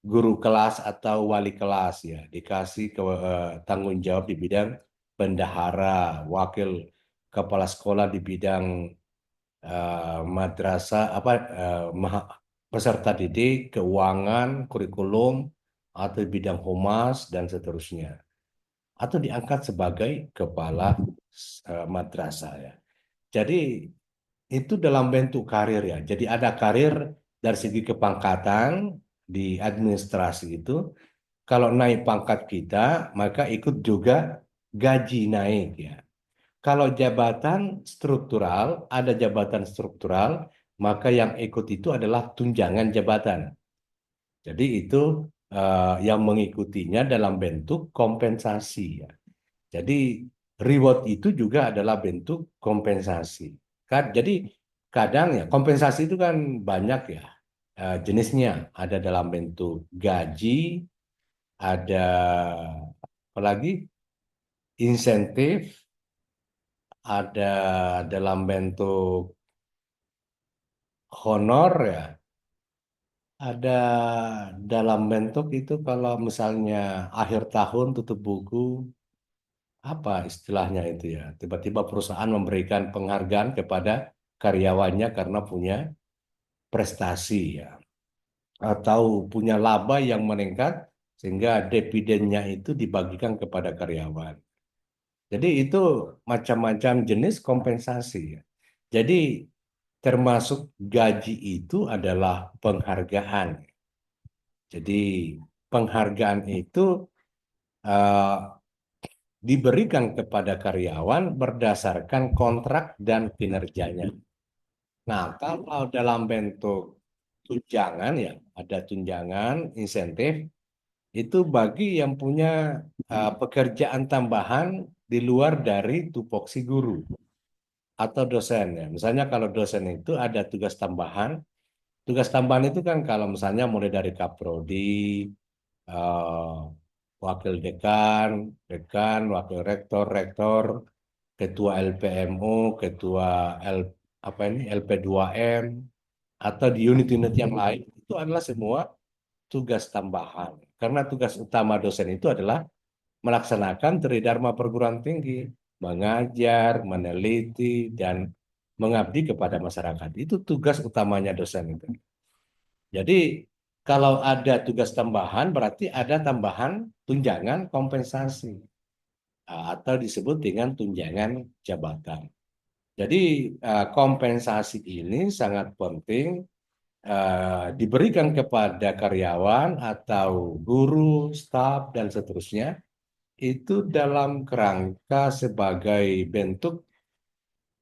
Speaker 1: guru kelas atau wali kelas ya, dikasih tanggung jawab di bidang bendahara, wakil kepala sekolah di bidang madrasah peserta didik, keuangan, kurikulum, atau bidang humas dan seterusnya. Atau diangkat sebagai kepala madrasah ya. Jadi itu dalam bentuk karir ya. Jadi ada karir dari segi kepangkatan di administrasi itu. Kalau naik pangkat kita, maka ikut juga gaji naik ya. Kalau jabatan struktural, ada jabatan struktural, maka yang ikut itu adalah tunjangan jabatan. Jadi itu yang mengikutinya dalam bentuk kompensasi ya. Jadi reward itu juga adalah bentuk kompensasi. Kan? Jadi kadang ya kompensasi itu kan banyak ya jenisnya. Ada dalam bentuk gaji, ada apa lagi insentif, ada dalam bentuk honor ya, ada dalam bentuk itu kalau misalnya akhir tahun tutup buku, apa istilahnya itu ya, tiba-tiba perusahaan memberikan penghargaan kepada karyawannya karena punya prestasi ya, atau punya laba yang meningkat sehingga dividennya itu dibagikan kepada karyawan. Jadi itu macam-macam jenis kompensasi ya. Jadi termasuk gaji itu adalah penghargaan. Jadi penghargaan itu eh, diberikan kepada karyawan berdasarkan kontrak dan kinerjanya. Nah, kalau dalam bentuk tunjangan ya, ada tunjangan, insentif, itu bagi yang punya pekerjaan tambahan di luar dari tupoksi guru atau dosen ya. Misalnya kalau dosen itu ada tugas tambahan itu kan kalau misalnya mulai dari kaprodi, eh, wakil dekan, dekan, wakil rektor, rektor, ketua LPMO, ketua L, apa ini LP2M, atau di unit-unit yang lain itu adalah semua tugas tambahan. Karena tugas utama dosen itu adalah melaksanakan tridharma perguruan tinggi, mengajar, meneliti, dan mengabdi kepada masyarakat. Itu tugas utamanya dosen itu. Jadi kalau ada tugas tambahan berarti ada tambahan tunjangan kompensasi atau disebut dengan tunjangan jabatan. Jadi kompensasi ini sangat penting diberikan kepada karyawan atau guru, staf, dan seterusnya itu dalam kerangka sebagai bentuk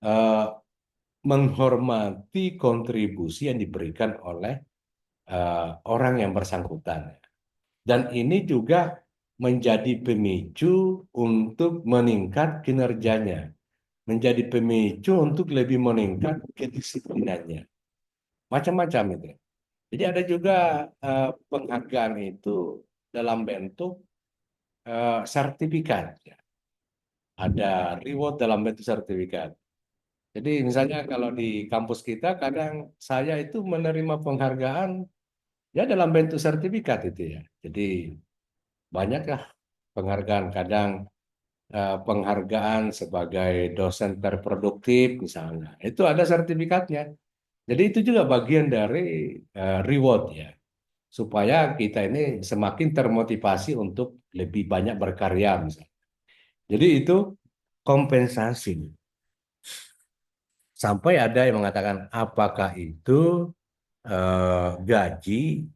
Speaker 1: eh, menghormati kontribusi yang diberikan oleh orang yang bersangkutan. Dan ini juga menjadi pemicu untuk meningkat kinerjanya, menjadi pemicu untuk lebih meningkat kedisiplinannya. Macam-macam itu. Jadi ada juga penghargaan itu dalam bentuk sertifikat. Ada reward dalam bentuk sertifikat. Jadi misalnya kalau di kampus kita kadang saya itu menerima penghargaan ya dalam bentuk sertifikat itu ya. Jadi banyaklah penghargaan, kadang penghargaan sebagai dosen terproduktif misalnya. Itu ada sertifikatnya. Jadi itu juga bagian dari reward ya. Supaya kita ini semakin termotivasi untuk lebih banyak berkarya misalnya. Jadi itu kompensasi. Sampai ada yang mengatakan apakah itu gaji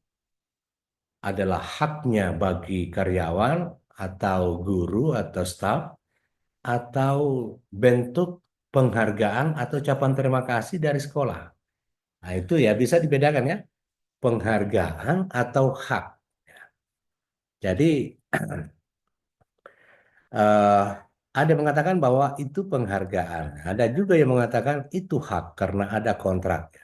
Speaker 1: adalah haknya bagi karyawan atau guru atau staf atau bentuk penghargaan atau ucapan terima kasih dari sekolah. Nah, itu ya bisa dibedakan ya, penghargaan atau hak. Jadi ada yang mengatakan bahwa itu penghargaan. Ada juga yang mengatakan itu hak karena ada kontrak.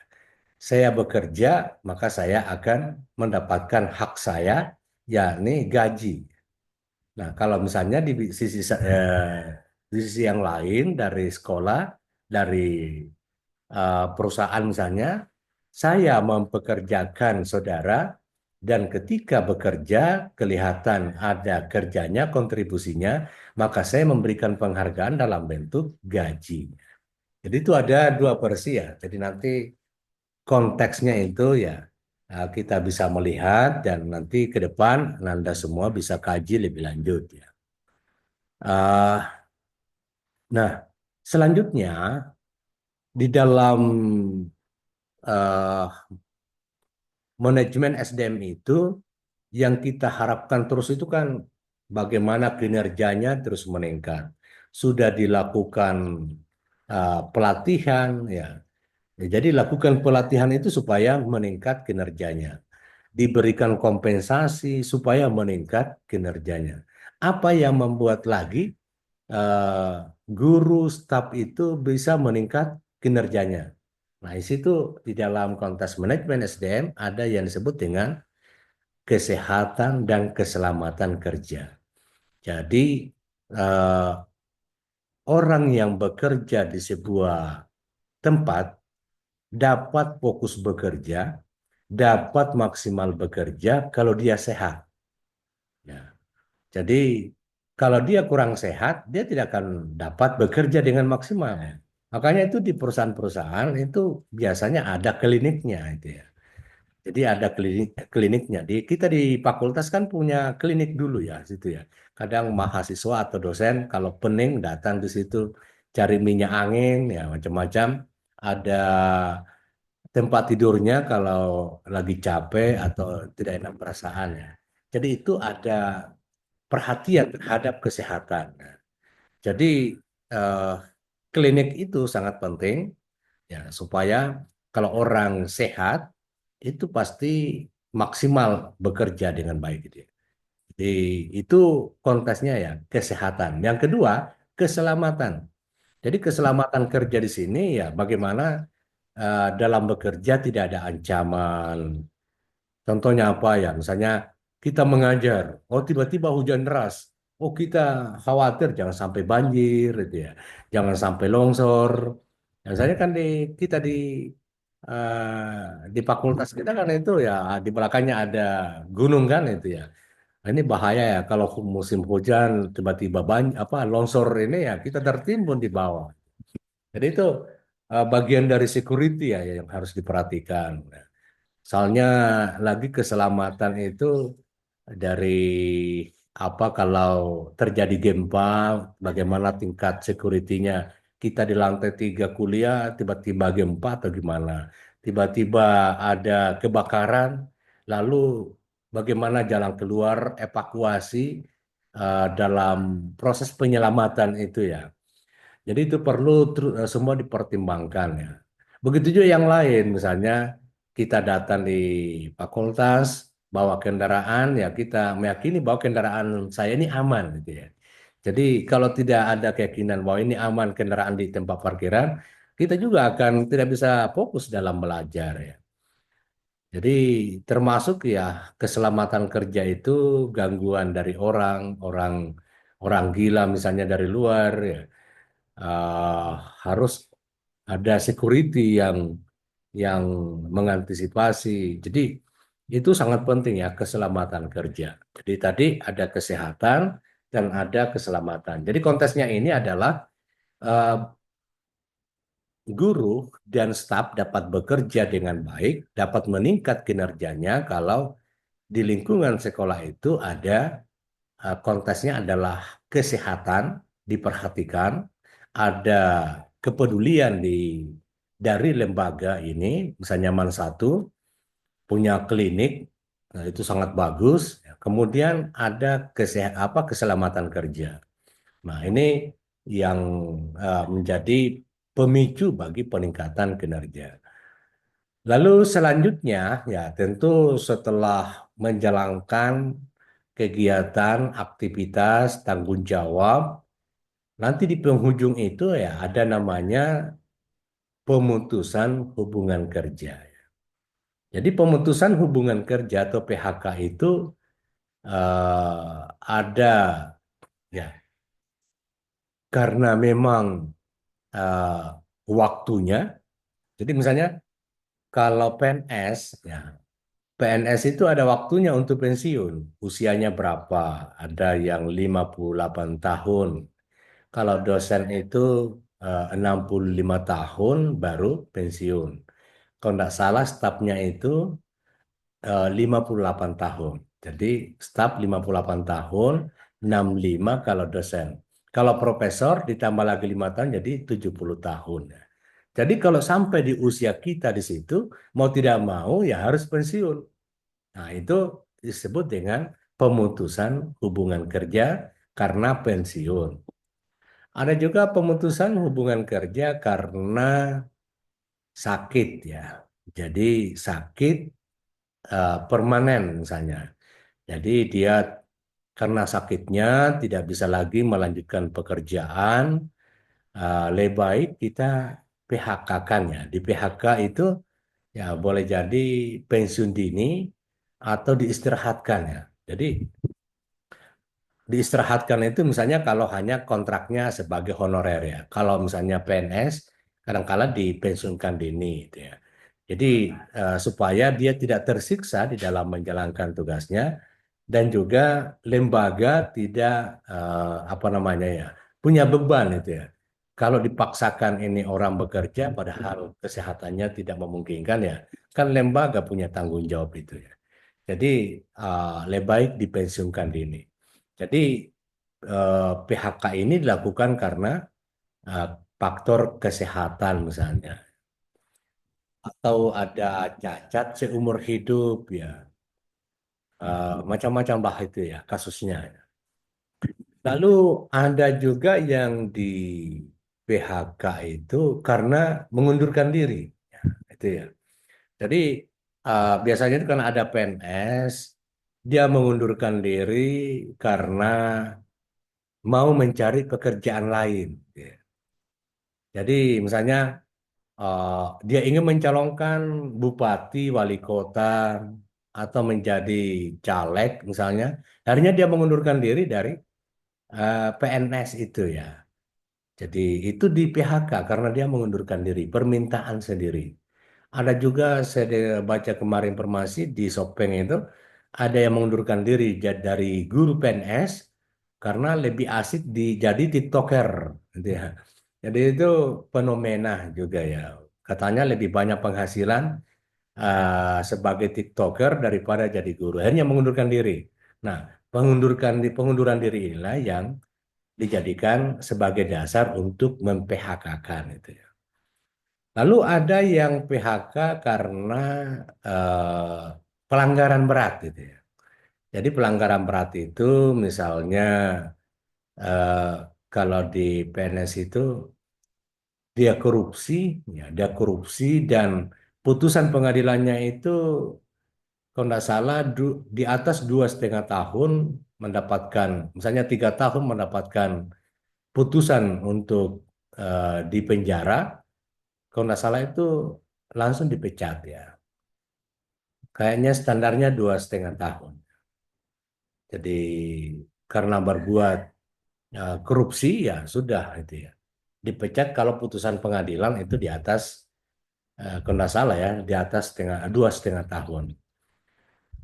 Speaker 1: Saya bekerja, maka saya akan mendapatkan hak saya, yakni gaji. Nah, kalau misalnya di sisi yang lain dari sekolah, dari perusahaan misalnya, saya mempekerjakan saudara dan ketika bekerja kelihatan ada kerjanya, kontribusinya, maka saya memberikan penghargaan dalam bentuk gaji. Jadi itu ada dua versi ya. Jadi nanti konteksnya itu ya kita bisa melihat dan nanti ke depan Anda semua bisa kaji lebih lanjut ya. Nah, selanjutnya di dalam manajemen SDM itu yang kita harapkan terus itu kan bagaimana kinerjanya terus meningkat. Sudah dilakukan pelatihan ya. Jadi lakukan pelatihan itu supaya meningkat kinerjanya. Diberikan kompensasi supaya meningkat kinerjanya. Apa yang membuat lagi guru staf itu bisa meningkat kinerjanya? Nah, di situ di dalam konteks manajemen SDM ada yang disebut dengan kesehatan dan keselamatan kerja. Jadi eh, orang yang bekerja di sebuah tempat dapat fokus bekerja, dapat maksimal bekerja kalau dia sehat. Ya. Jadi kalau dia kurang sehat, dia tidak akan dapat bekerja dengan maksimal. Makanya itu di perusahaan-perusahaan itu biasanya ada kliniknya itu ya. Jadi ada kliniknya. Kita di fakultas kan punya klinik dulu ya situ ya. Kadang mahasiswa atau dosen kalau pening datang di situ cari minyak angin ya macam-macam. Ada tempat tidurnya kalau lagi capek atau tidak enak perasaan ya. Jadi itu ada perhatian terhadap kesehatan. Nah, jadi eh, klinik itu sangat penting ya supaya kalau orang sehat itu pasti maksimal bekerja dengan baik gitu ya. Jadi itu konteksnya ya kesehatan. Yang kedua, keselamatan. Jadi keselamatan kerja di sini ya bagaimana dalam bekerja tidak ada ancaman. Contohnya apa ya? Misalnya kita mengajar, oh tiba-tiba hujan deras. Oh kita khawatir jangan sampai banjir gitu ya. Jangan sampai longsor. Ya, misalnya kan kita di fakultas kita kan itu ya di belakangnya ada gunung kan itu ya. Nah, ini bahaya ya kalau musim hujan tiba-tiba apa longsor ini ya kita tertimbun di bawah. Jadi itu bagian dari security ya yang harus diperhatikan. Soalnya lagi keselamatan itu dari apa kalau terjadi gempa, bagaimana tingkat security-nya. Kita di lantai 3 kuliah, tiba-tiba gempa atau gimana. Tiba-tiba ada kebakaran, lalu bagaimana jalan keluar, evakuasi dalam proses penyelamatan itu ya. Jadi itu perlu semua dipertimbangkan ya. Begitu juga yang lain, misalnya kita datang di fakultas, bawa kendaraan, ya kita meyakini bahwa kendaraan saya ini aman gitu ya. Jadi kalau tidak ada keyakinan bahwa ini aman kendaraan di tempat parkiran, kita juga akan tidak bisa fokus dalam belajar ya. Jadi termasuk ya keselamatan kerja itu gangguan dari orang orang gila misalnya dari luar ya eh, harus ada security yang mengantisipasi. Jadi itu sangat penting ya keselamatan kerja. Jadi tadi ada kesehatan dan ada keselamatan. Jadi konteksnya ini adalah eh, guru dan staf dapat bekerja dengan baik, dapat meningkat kinerjanya kalau di lingkungan sekolah itu ada konteksnya adalah kesehatan diperhatikan, ada kepedulian dari lembaga ini, misalnya Man Satu punya klinik, nah itu sangat bagus. Kemudian ada keselamatan kerja. Nah ini yang menjadi pemicu bagi peningkatan kinerja. Lalu selanjutnya ya tentu setelah menjalankan kegiatan, aktivitas, tanggung jawab, nanti di penghujung itu ya ada namanya pemutusan hubungan kerja. Jadi pemutusan hubungan kerja atau PHK itu ada ya karena memang eh, waktunya. Jadi misalnya kalau PNS ya PNS itu ada waktunya untuk pensiun. Usianya berapa? Ada yang 58 tahun. Kalau dosen itu 65 tahun baru pensiun. Kalau tidak salah stafnya itu 58 tahun. Jadi staf 58 tahun, 65 kalau dosen. Kalau profesor ditambah lagi 5 tahun jadi 70 tahun. Jadi kalau sampai di usia kita di situ, mau tidak mau ya harus pensiun. Nah, itu disebut dengan pemutusan hubungan kerja karena pensiun. Ada juga pemutusan hubungan kerja karena sakit ya. Jadi sakit permanen misalnya. Jadi dia karena sakitnya tidak bisa lagi melanjutkan pekerjaan, lebih baik kita PHK-kan ya. Di PHK itu ya boleh jadi pensiun dini atau diistirahatkan ya. Jadi diistirahatkan itu misalnya kalau hanya kontraknya sebagai honorer ya. Kalau misalnya PNS kadang-kala dipensiunkan dini gitu ya. Jadi supaya dia tidak tersiksa di dalam menjalankan tugasnya dan juga lembaga tidak apa namanya ya punya beban itu ya. Kalau dipaksakan ini orang bekerja padahal kesehatannya tidak memungkinkan ya, kan lembaga punya tanggung jawab itu ya. Jadi lebih baik dipensiunkan dini. Jadi PHK ini dilakukan karena eh, faktor kesehatan misalnya, atau ada cacat seumur hidup ya. Macam-macam lah itu ya kasusnya. Lalu ada juga yang di PHK itu karena mengundurkan diri. Ya, itu ya. Jadi biasanya itu kan ada PNS, dia mengundurkan diri karena mau mencari pekerjaan lain. Ya. Jadi misalnya eh, dia ingin mencalonkan bupati, wali kota, atau menjadi caleg misalnya, akhirnya dia mengundurkan diri dari PNS itu ya. Jadi itu di PHK karena dia mengundurkan diri, permintaan sendiri. Ada juga saya baca kemarin informasi di Sopeng itu ada yang mengundurkan diri dari guru PNS karena lebih asik jadi TikToker, gitu ya. Jadi itu fenomena juga ya. Katanya lebih banyak penghasilan sebagai TikToker daripada jadi guru. Akhirnya mengundurkan diri. Nah, pengunduran diri inilah yang dijadikan sebagai dasar untuk mem-PHK-kan itu ya. Lalu ada yang PHK karena eh, pelanggaran berat gitu ya. Jadi pelanggaran berat itu misalnya eh, kalau di PNS itu dia korupsi dan putusan pengadilannya itu kalau tidak salah di atas 2,5 tahun mendapatkan, misalnya 3 tahun mendapatkan putusan untuk di penjara, kalau nggak salah itu langsung dipecat ya. Kayaknya standarnya 2,5 tahun. Jadi karena berbuat korupsi ya sudah itu ya. Dipecat kalau putusan pengadilan itu di atas, kalau nggak salah ya, di atas 2,5 tahun.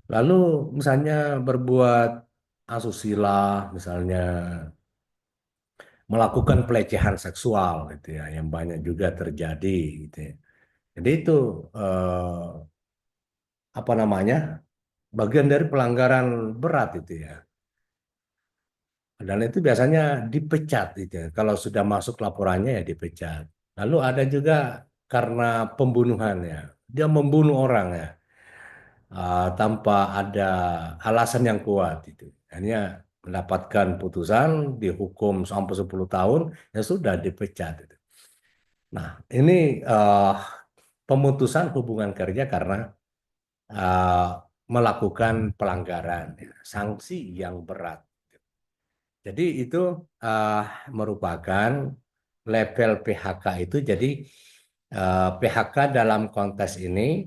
Speaker 1: Lalu misalnya berbuat asusila, misalnya melakukan pelecehan seksual gitu ya, yang banyak juga terjadi gitu ya. Jadi itu apa namanya bagian dari pelanggaran berat itu ya. Dan itu biasanya dipecat itu ya. Kalau sudah masuk laporannya ya dipecat. Lalu ada juga karena pembunuhan ya. Dia membunuh orang ya tanpa ada alasan yang kuat itu. Hanya mendapatkan putusan dihukum sampai 10 tahun ya sudah dipecat itu. Nah, ini eh, pemutusan hubungan kerja karena eh, melakukan pelanggaran, ya, sanksi yang berat. Jadi itu eh, merupakan level PHK itu. Jadi PHK dalam konteks ini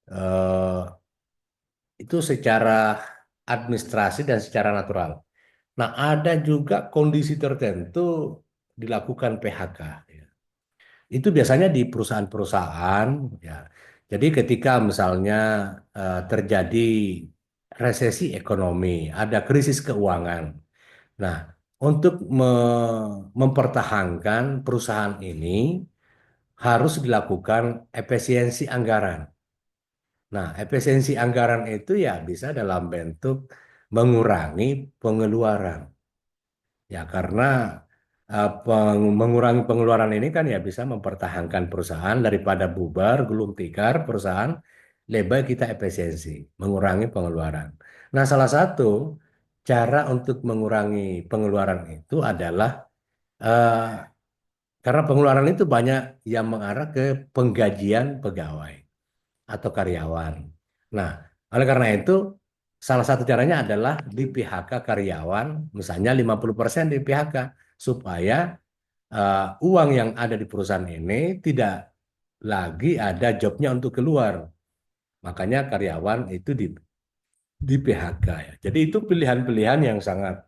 Speaker 1: eh, itu secara administrasi dan secara natural. Nah, ada juga kondisi tertentu dilakukan PHK. Ya. Itu biasanya di perusahaan-perusahaan, ya. Jadi ketika misalnya terjadi resesi ekonomi, ada krisis keuangan. Nah, untuk mempertahankan perusahaan ini harus dilakukan efisiensi anggaran. Nah, efisiensi anggaran itu ya bisa dalam bentuk mengurangi pengeluaran. Ya, karena mengurangi pengeluaran ini kan ya bisa mempertahankan perusahaan daripada bubar, gulung tikar perusahaan, lebih baik kita efisiensi, mengurangi pengeluaran. Nah, salah satu cara untuk mengurangi pengeluaran itu adalah eh, karena pengeluaran itu banyak yang mengarah ke penggajian pegawai atau karyawan. Nah, oleh karena itu salah satu caranya adalah di PHK karyawan, misalnya 50% di PHK supaya uang yang ada di perusahaan ini tidak lagi ada jobnya untuk keluar. Makanya karyawan itu di PHK ya. Jadi itu pilihan-pilihan yang sangat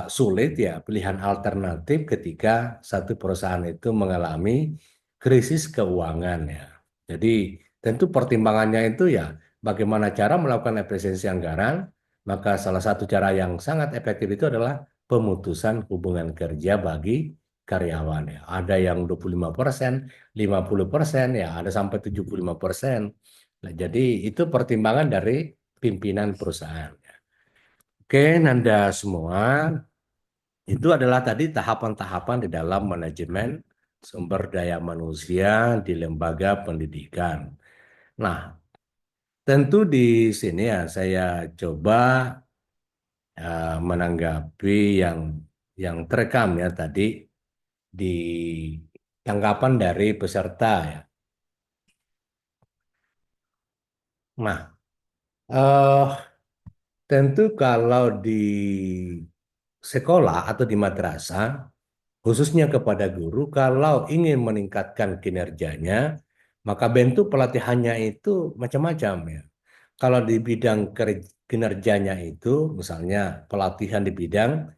Speaker 1: sulit ya, pilihan alternatif ketika satu perusahaan itu mengalami krisis keuangan ya. Jadi tentu pertimbangannya itu ya bagaimana cara melakukan efisiensi anggaran, maka salah satu cara yang sangat efektif itu adalah pemutusan hubungan kerja bagi karyawan ya. Ada yang 25%, 50% ya, ada sampai 75%. Nah, jadi itu pertimbangan dari pimpinan perusahaan. Oke, Nanda semua, itu adalah tadi tahapan-tahapan di dalam manajemen sumber daya manusia di lembaga pendidikan. Nah, tentu di sini ya saya coba menanggapi yang terekam ya tadi di tanggapan dari peserta ya. Nah, eh, tentu kalau di sekolah atau di madrasah, khususnya kepada guru, kalau ingin meningkatkan kinerjanya, maka bentuk pelatihannya itu macam-macam ya. Kalau di bidang kinerjanya itu, misalnya pelatihan di bidang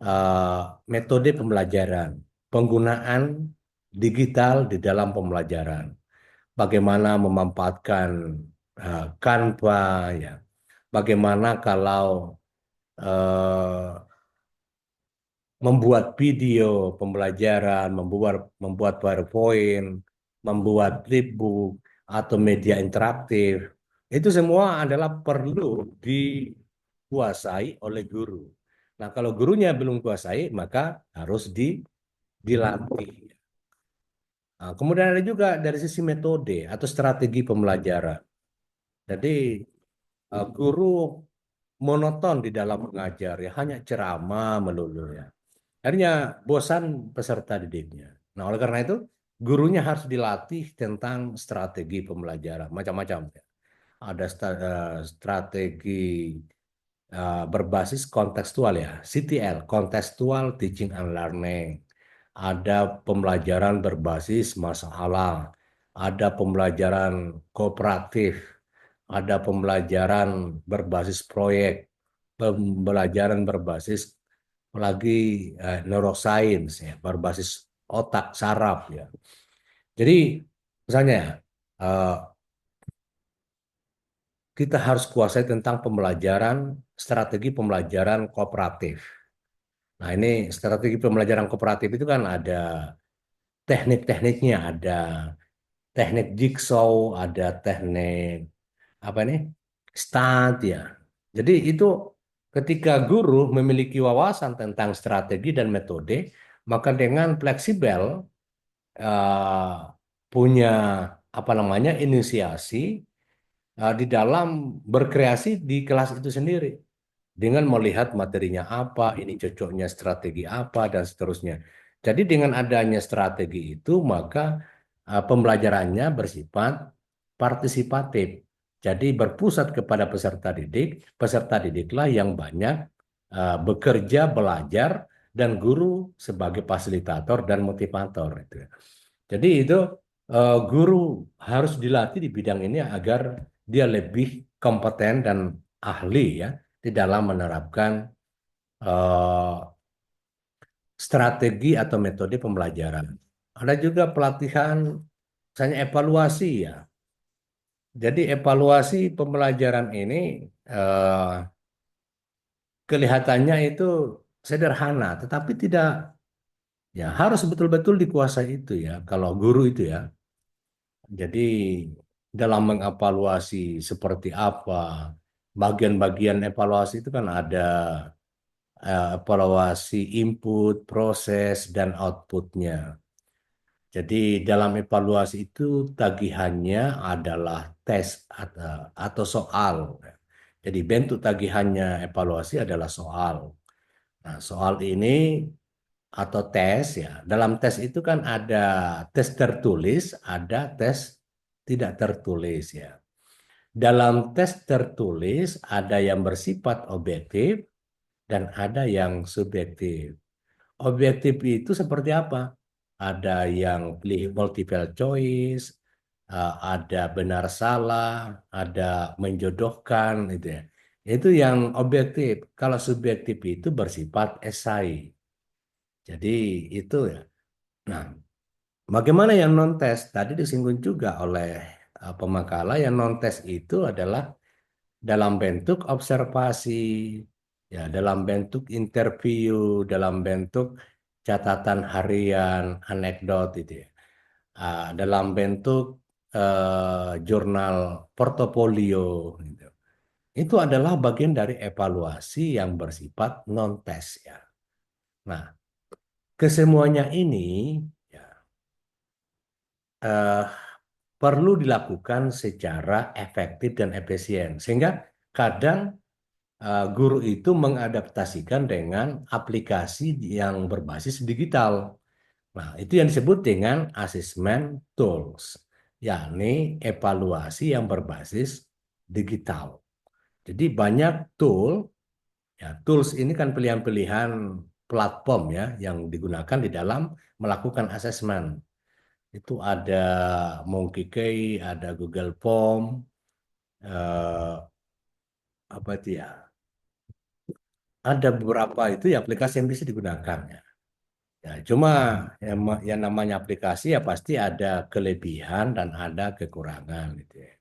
Speaker 1: eh, metode pembelajaran, penggunaan digital di dalam pembelajaran, bagaimana memanfaatkan Canva, ya, bagaimana kalau eh, membuat video pembelajaran, membuat PowerPoint, membuat flipbook atau media interaktif. Itu semua adalah perlu dikuasai oleh guru. Nah, kalau gurunya belum kuasai, maka harus dilatih. Nah, kemudian ada juga dari sisi metode atau strategi pembelajaran. Jadi, guru monoton di dalam mengajar, ya hanya ceramah melulu ya. Akhirnya bosan peserta didiknya. Nah, oleh karena itu, gurunya harus dilatih tentang strategi pembelajaran, macam-macam ya. Ada strategi berbasis kontekstual ya, CTL, Contextual Teaching and Learning. Ada pembelajaran berbasis masalah, ada pembelajaran kooperatif, ada pembelajaran berbasis proyek, pembelajaran berbasis lagi neuroscience ya, berbasis otak saraf ya. Jadi misalnya eh, kita harus kuasai tentang pembelajaran strategi pembelajaran kooperatif. Nah, ini strategi pembelajaran kooperatif itu kan ada teknik-tekniknya, ada teknik jigsaw, ada teknik apa nih? Start ya. Jadi itu ketika guru memiliki wawasan tentang strategi dan metode, maka dengan fleksibel eh, punya apa namanya inisiasi di dalam berkreasi di kelas itu sendiri dengan melihat materinya apa, ini cocoknya strategi apa dan seterusnya. Jadi dengan adanya strategi itu maka pembelajarannya bersifat partisipatif. Jadi berpusat kepada peserta didiklah yang banyak bekerja, belajar, dan guru sebagai fasilitator dan motivator. Jadi itu guru harus dilatih di bidang ini agar dia lebih kompeten dan ahli ya di dalam menerapkan eh, strategi atau metode pembelajaran. Ada juga pelatihan, misalnya evaluasi ya. Jadi evaluasi pembelajaran ini eh, kelihatannya itu sederhana, tetapi tidak ya harus betul-betul dikuasai itu ya. Kalau guru itu ya. Jadi dalam mengevaluasi seperti apa, bagian-bagian evaluasi itu kan ada evaluasi input, proses, dan outputnya. Jadi dalam evaluasi itu tagihannya adalah tes atau soal. Jadi bentuk tagihannya evaluasi adalah soal. Nah, soal ini atau tes ya. Dalam tes itu kan ada tes tertulis, ada tes tidak tertulis ya. Dalam tes tertulis ada yang bersifat objektif dan ada yang subjektif. objektif itu seperti apa? Ada yang pilih multiple choice, ada benar salah, ada menjodohkan, gitu ya. Itu yang objektif. Kalau subjektif itu bersifat esai. Jadi itu ya. Nah, bagaimana yang non-tes? Tadi disinggung juga oleh pemakalah yang non-tes itu adalah dalam bentuk observasi, ya, dalam bentuk interview, dalam bentuk catatan harian, anekdot itu ya. Dalam bentuk jurnal portofolio gitu. Itu adalah bagian dari evaluasi yang bersifat non-tes ya. Nah, kesemuanya ini ya, eh, perlu dilakukan secara efektif dan efisien. Sehingga kadang guru itu mengadaptasikan dengan aplikasi yang berbasis digital. Nah, itu yang disebut dengan assessment tools, yakni evaluasi yang berbasis digital. Jadi banyak ya tools ini kan pilihan-pilihan platform ya yang digunakan di dalam melakukan assessment. Itu ada Monnkey, ada Google Form, eh, apa itu ya? Ada beberapa itu ya aplikasi yang bisa digunakan ya. Ya, cuma yang namanya aplikasi ya pasti ada kelebihan dan ada kekurangan gitu ya.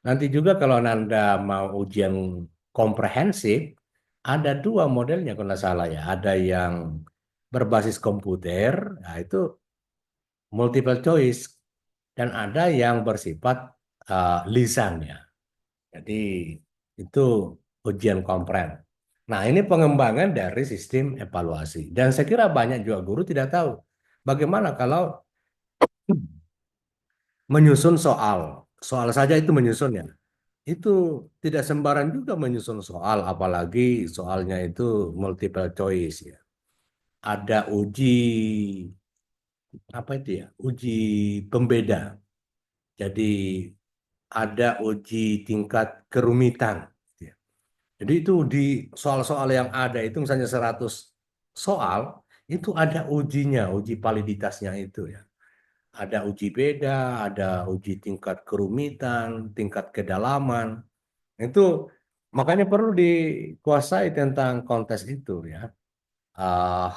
Speaker 1: Nanti juga kalau Anda mau ujian komprehensif, ada dua modelnya kalau nggak salah ya. Ada yang berbasis komputer, nah itu multiple choice, dan ada yang bersifat lisan ya. Jadi itu ujian kompren. Nah, ini pengembangan dari sistem evaluasi. Dan saya kira banyak juga guru tidak tahu bagaimana kalau menyusun soal. Soal saja itu menyusun ya. Itu tidak sembarang juga menyusun soal, apalagi soalnya itu multiple choice ya. Ada uji apa itu ya? Uji pembeda. Jadi ada uji tingkat kerumitan. Gitu ya. Jadi itu di soal-soal yang ada itu misalnya 100 soal, itu ada ujinya, uji validitasnya itu ya. Ada uji beda, ada uji tingkat kerumitan, tingkat kedalaman. Itu makanya perlu dikuasai tentang kontes itu ya. Ah,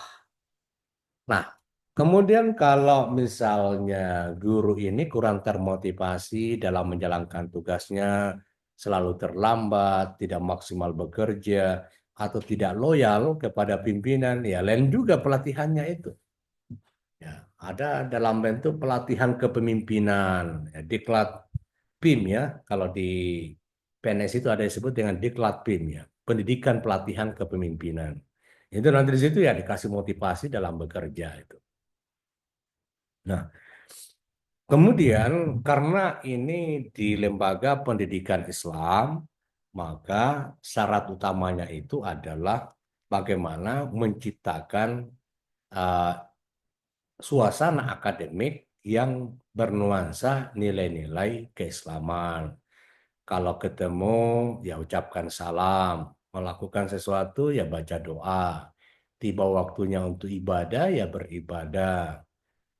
Speaker 1: nah, kemudian kalau misalnya guru ini kurang termotivasi dalam menjalankan tugasnya, selalu terlambat, tidak maksimal bekerja, atau tidak loyal kepada pimpinan, ya lain juga pelatihannya itu. Ya, ada dalam bentuk pelatihan kepemimpinan, ya, diklat PIM ya. Kalau di PNS itu ada disebut dengan diklat PIM ya, pendidikan pelatihan kepemimpinan. Itu nanti di situ ya dikasih motivasi dalam bekerja itu. Nah, kemudian karena ini di lembaga pendidikan Islam, maka syarat utamanya itu adalah bagaimana menciptakan uh, suasana akademik yang bernuansa nilai-nilai keislaman. Kalau ketemu ya ucapkan salam, melakukan sesuatu ya baca doa. Tiba waktunya untuk ibadah ya beribadah.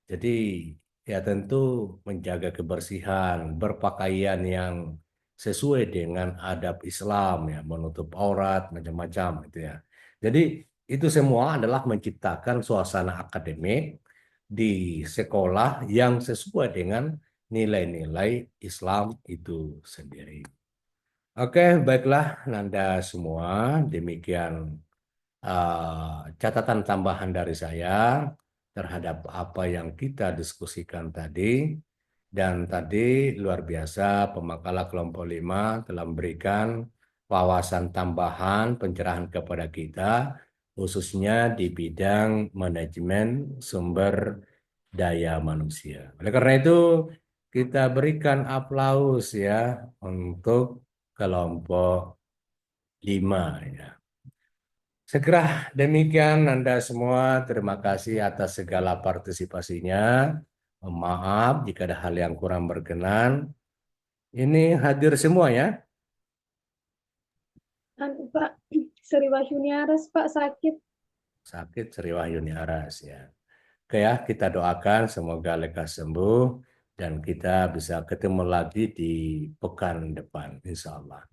Speaker 1: Jadi ya tentu menjaga kebersihan, berpakaian yang sesuai dengan adab Islam ya, menutup aurat macam-macam gitu ya. Jadi itu semua adalah menciptakan suasana akademik di sekolah yang sesuai dengan nilai-nilai Islam itu sendiri. Oke, baiklah Nanda semua, demikian catatan tambahan dari saya terhadap apa yang kita diskusikan tadi. Dan tadi luar biasa pemakalah kelompok 5 telah memberikan wawasan tambahan pencerahan kepada kita, khususnya di bidang manajemen sumber daya manusia. Oleh karena itu, kita berikan aplaus ya untuk kelompok 5 ya. Segera demikian Anda semua, terima kasih atas segala partisipasinya. Maaf jika ada hal yang kurang berkenan. Ini hadir semua ya.
Speaker 11: Pak, Sri Wahyuni Aras, Pak, sakit.
Speaker 1: sakit Sri Wahyuni Aras ya. Oke ya, kita doakan semoga lekas sembuh dan kita bisa ketemu lagi di pekan depan, insya Allah.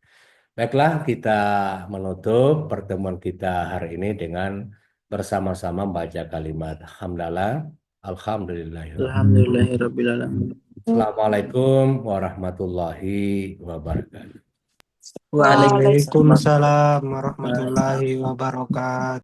Speaker 1: Baiklah, kita menutup pertemuan kita hari ini dengan bersama-sama membaca kalimat hamdalah.
Speaker 7: Alhamdulillahirabbil alamin.
Speaker 1: Assalamualaikum warahmatullahi wabarakatuh.
Speaker 3: Waalaikumsalam warahmatullahi wabarakatuh.